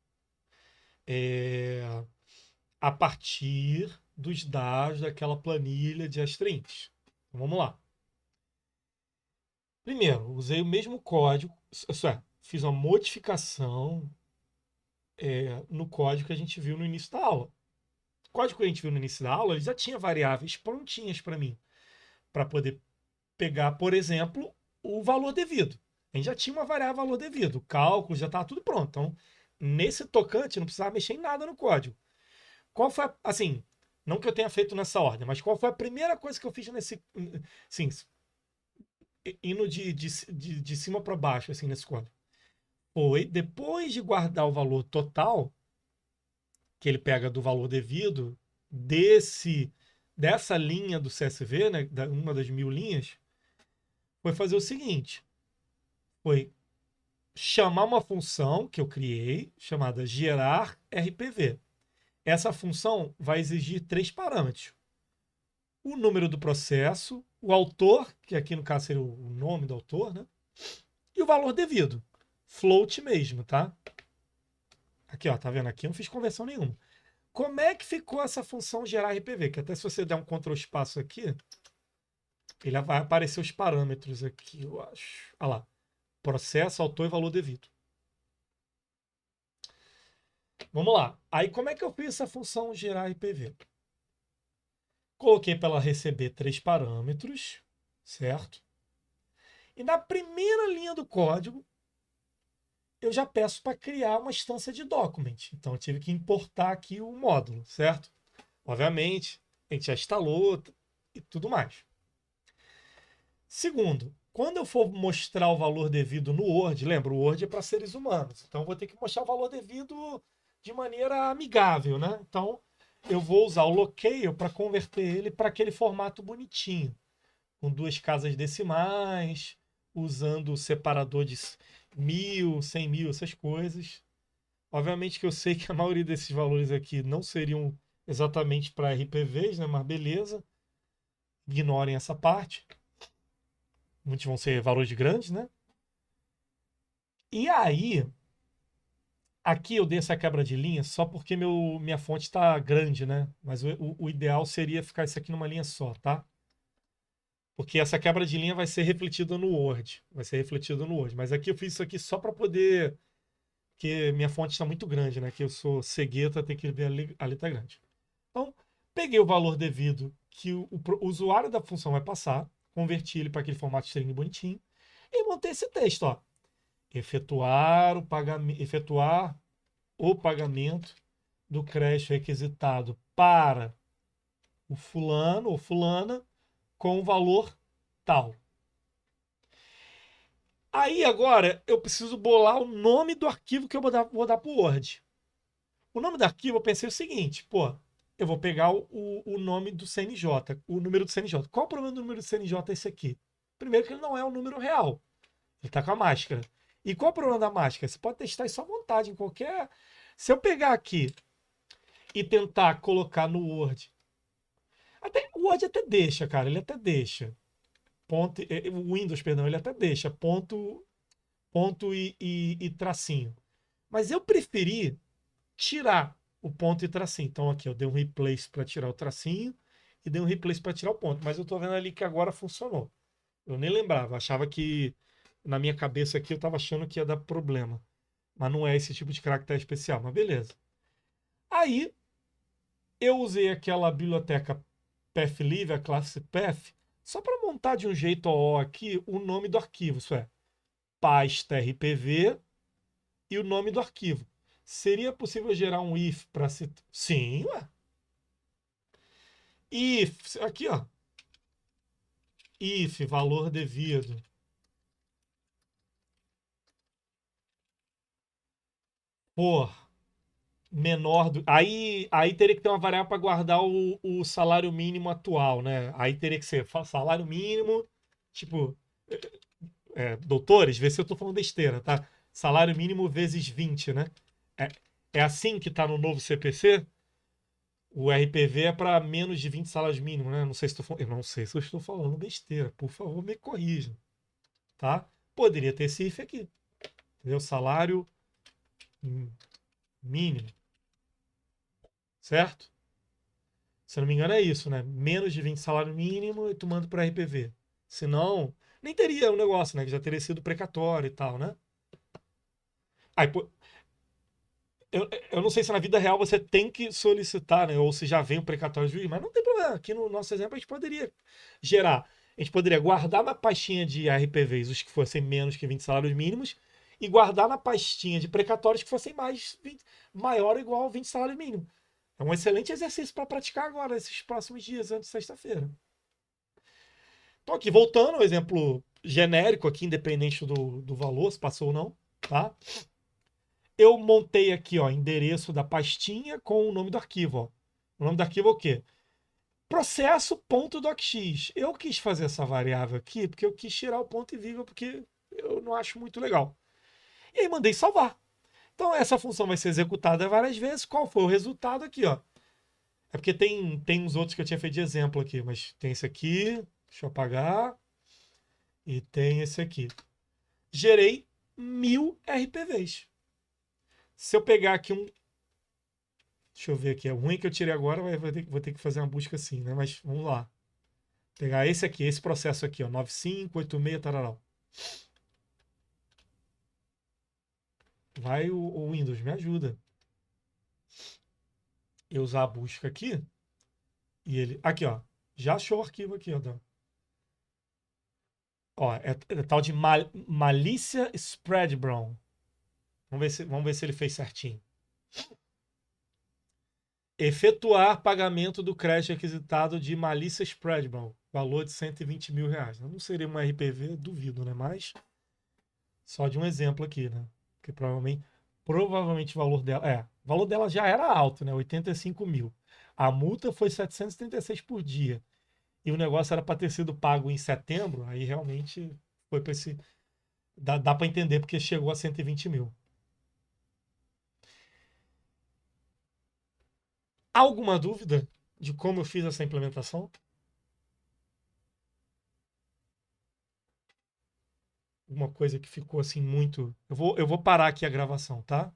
a partir dos dados daquela planilha de strings. Então, vamos lá. Primeiro, usei o mesmo código, fiz uma modificação no código que a gente viu no início da aula. O código que a gente viu no início da aula, ele já tinha variáveis prontinhas para mim, para poder pegar, por exemplo, o valor devido. A gente já tinha uma variável valor devido, o cálculo já estava tudo pronto. Então, nesse tocante, não precisava mexer em nada no código. Qual foi, assim, não que eu tenha feito nessa ordem, mas qual foi a primeira coisa que eu fiz nesse, assim, indo de cima para baixo, assim, nesse código? Foi depois de guardar o valor total, que ele pega do valor devido dessa linha do CSV, né, uma das 1000 linhas, foi fazer o seguinte, foi chamar uma função que eu criei, chamada gerar RPV. Essa função vai exigir 3 parâmetros. O número do processo, o autor, que aqui no caso seria o nome do autor, né? E o valor devido. Float mesmo, tá? Aqui, ó, tá vendo aqui? Eu não fiz conversão nenhuma. Como é que ficou essa função gerar RPV? Que até se você der um Ctrl espaço aqui, ele vai aparecer os parâmetros aqui, eu acho. Olha lá. Processo, autor e valor devido. Vamos lá. Aí como é que eu fiz essa função gerar RPV? Coloquei para ela receber 3 parâmetros, certo? E na primeira linha do código, eu já peço para criar uma instância de document. Então eu tive que importar aqui o módulo, certo? Obviamente, a gente já instalou e tudo mais. Segundo, quando eu for mostrar o valor devido no Word, lembra, o Word é para seres humanos, então eu vou ter que mostrar o valor devido de maneira amigável, né? Então eu vou usar o Locale para converter ele para aquele formato bonitinho, com 2 casas decimais, usando o separador de 1000, 100.000, essas coisas. Obviamente que eu sei que a maioria desses valores aqui não seriam exatamente para RPVs, né? Mas beleza, ignorem essa parte. Muitos vão ser valores grandes, né? E aí, aqui eu dei essa quebra de linha só porque minha fonte está grande, né? Mas o ideal seria ficar isso aqui numa linha só, tá? Porque essa quebra de linha vai ser refletida no Word. Vai ser refletida no Word. Mas aqui eu fiz isso aqui só para poder. Porque minha fonte está muito grande, né? Que eu sou cegueta, tem que ver a letra grande. Então, peguei o valor devido que o usuário da função vai passar, converti ele para aquele formato string bonitinho e montei esse texto, ó. Efetuar o pagamento do crédito requisitado para o fulano ou fulana com o valor tal. Aí agora eu preciso bolar o nome do arquivo que eu vou dar para o Word. O nome do arquivo eu pensei o seguinte, pô, eu vou pegar o nome do CNJ, o número do CNJ. Qual o problema do número do CNJ esse aqui? Primeiro que ele não é um número real. Ele está com a máscara. E qual o problema da máscara? Você pode testar isso à vontade em qualquer. Se eu pegar aqui e tentar colocar no Word. O Word até deixa, cara. Ele até deixa. Ponto, o Windows, perdão, ele até deixa. Ponto e tracinho. Mas eu preferi tirar o ponto e tracinho. Então aqui eu dei um replace para tirar o tracinho e dei um replace para tirar o ponto. Mas eu estou vendo ali que agora funcionou. Eu nem lembrava. Achava que na minha cabeça aqui eu estava achando que ia dar problema. Mas não é esse tipo de caractere especial. Mas beleza. Aí eu usei aquela biblioteca pathlib, a classe path, só para montar de um jeito OO aqui o nome do arquivo, isso é, pasta RPV e o nome do arquivo. Seria possível gerar um if para se... Sim, ué. If, aqui ó. If, valor devido. Por menor do. Aí teria que ter uma variável para guardar o salário mínimo atual, né? Aí teria que ser salário mínimo, tipo, doutores, vê se eu tô falando besteira, tá? Salário mínimo vezes 20, né? É, é assim que tá no novo CPC? O RPV é para menos de 20 salários mínimos, né? Não sei se eu não sei se eu estou falando besteira. Por favor, me corrija, tá? Poderia ter esse if aqui, entendeu? Salário mínimo, certo? Se eu não me engano é isso, né? Menos de 20 salário mínimo e tu manda para RPV. Senão, nem teria o negócio, né? Que já teria sido precatório e tal, né? Aí, pô, eu não sei se na vida real você tem que solicitar, né? Ou se já vem o precatório do juiz, mas não tem problema. Aqui no nosso exemplo a gente poderia gerar. A gente poderia guardar na pastinha de RPVs os que fossem menos que 20 salários mínimos e guardar na pastinha de precatórios que fossem maior ou igual a 20 salários mínimos. É um excelente exercício para praticar agora, esses próximos dias, antes de sexta-feira. Então, aqui, voltando ao exemplo genérico aqui, independente do valor, se passou ou não. tá? Eu montei aqui, ó, endereço da pastinha com o nome do arquivo, ó. O nome do arquivo é o quê? Processo.docx. Eu quis fazer essa variável aqui porque eu quis tirar o ponto e vírgula porque eu não acho muito legal. E aí mandei salvar. Então essa função vai ser executada várias vezes. Qual foi o resultado aqui, ó? É porque tem uns outros que eu tinha feito de exemplo aqui, mas tem esse aqui, deixa eu apagar, e tem esse aqui. Gerei 1000 RPVs. Se eu pegar aqui um. Deixa eu ver aqui, é ruim que eu tirei agora, vou ter que fazer uma busca assim, né? Mas vamos lá. Pegar esse aqui, esse processo aqui, ó, 9586 tararau. Vai o Windows, me ajuda. Eu usar a busca aqui e ele. Aqui, ó. Já achou o arquivo aqui, ó. Ó, é tal de malícia spreadbrown. Vamos ver se ele fez certinho. Efetuar pagamento do crédito requisitado de malícia spreadbrown. Valor de 120 mil reais. Não seria uma RPV, duvido, né? Mas só de um exemplo aqui, né? Porque provavelmente o valor dela. O valor dela já era alto, né? 85 mil. A multa foi 736 por dia. E o negócio era para ter sido pago em setembro. Aí realmente foi para esse. Dá para entender porque chegou a 120 mil. Alguma dúvida de como eu fiz essa implementação? Uma coisa que ficou assim muito. Eu vou parar aqui a gravação, tá?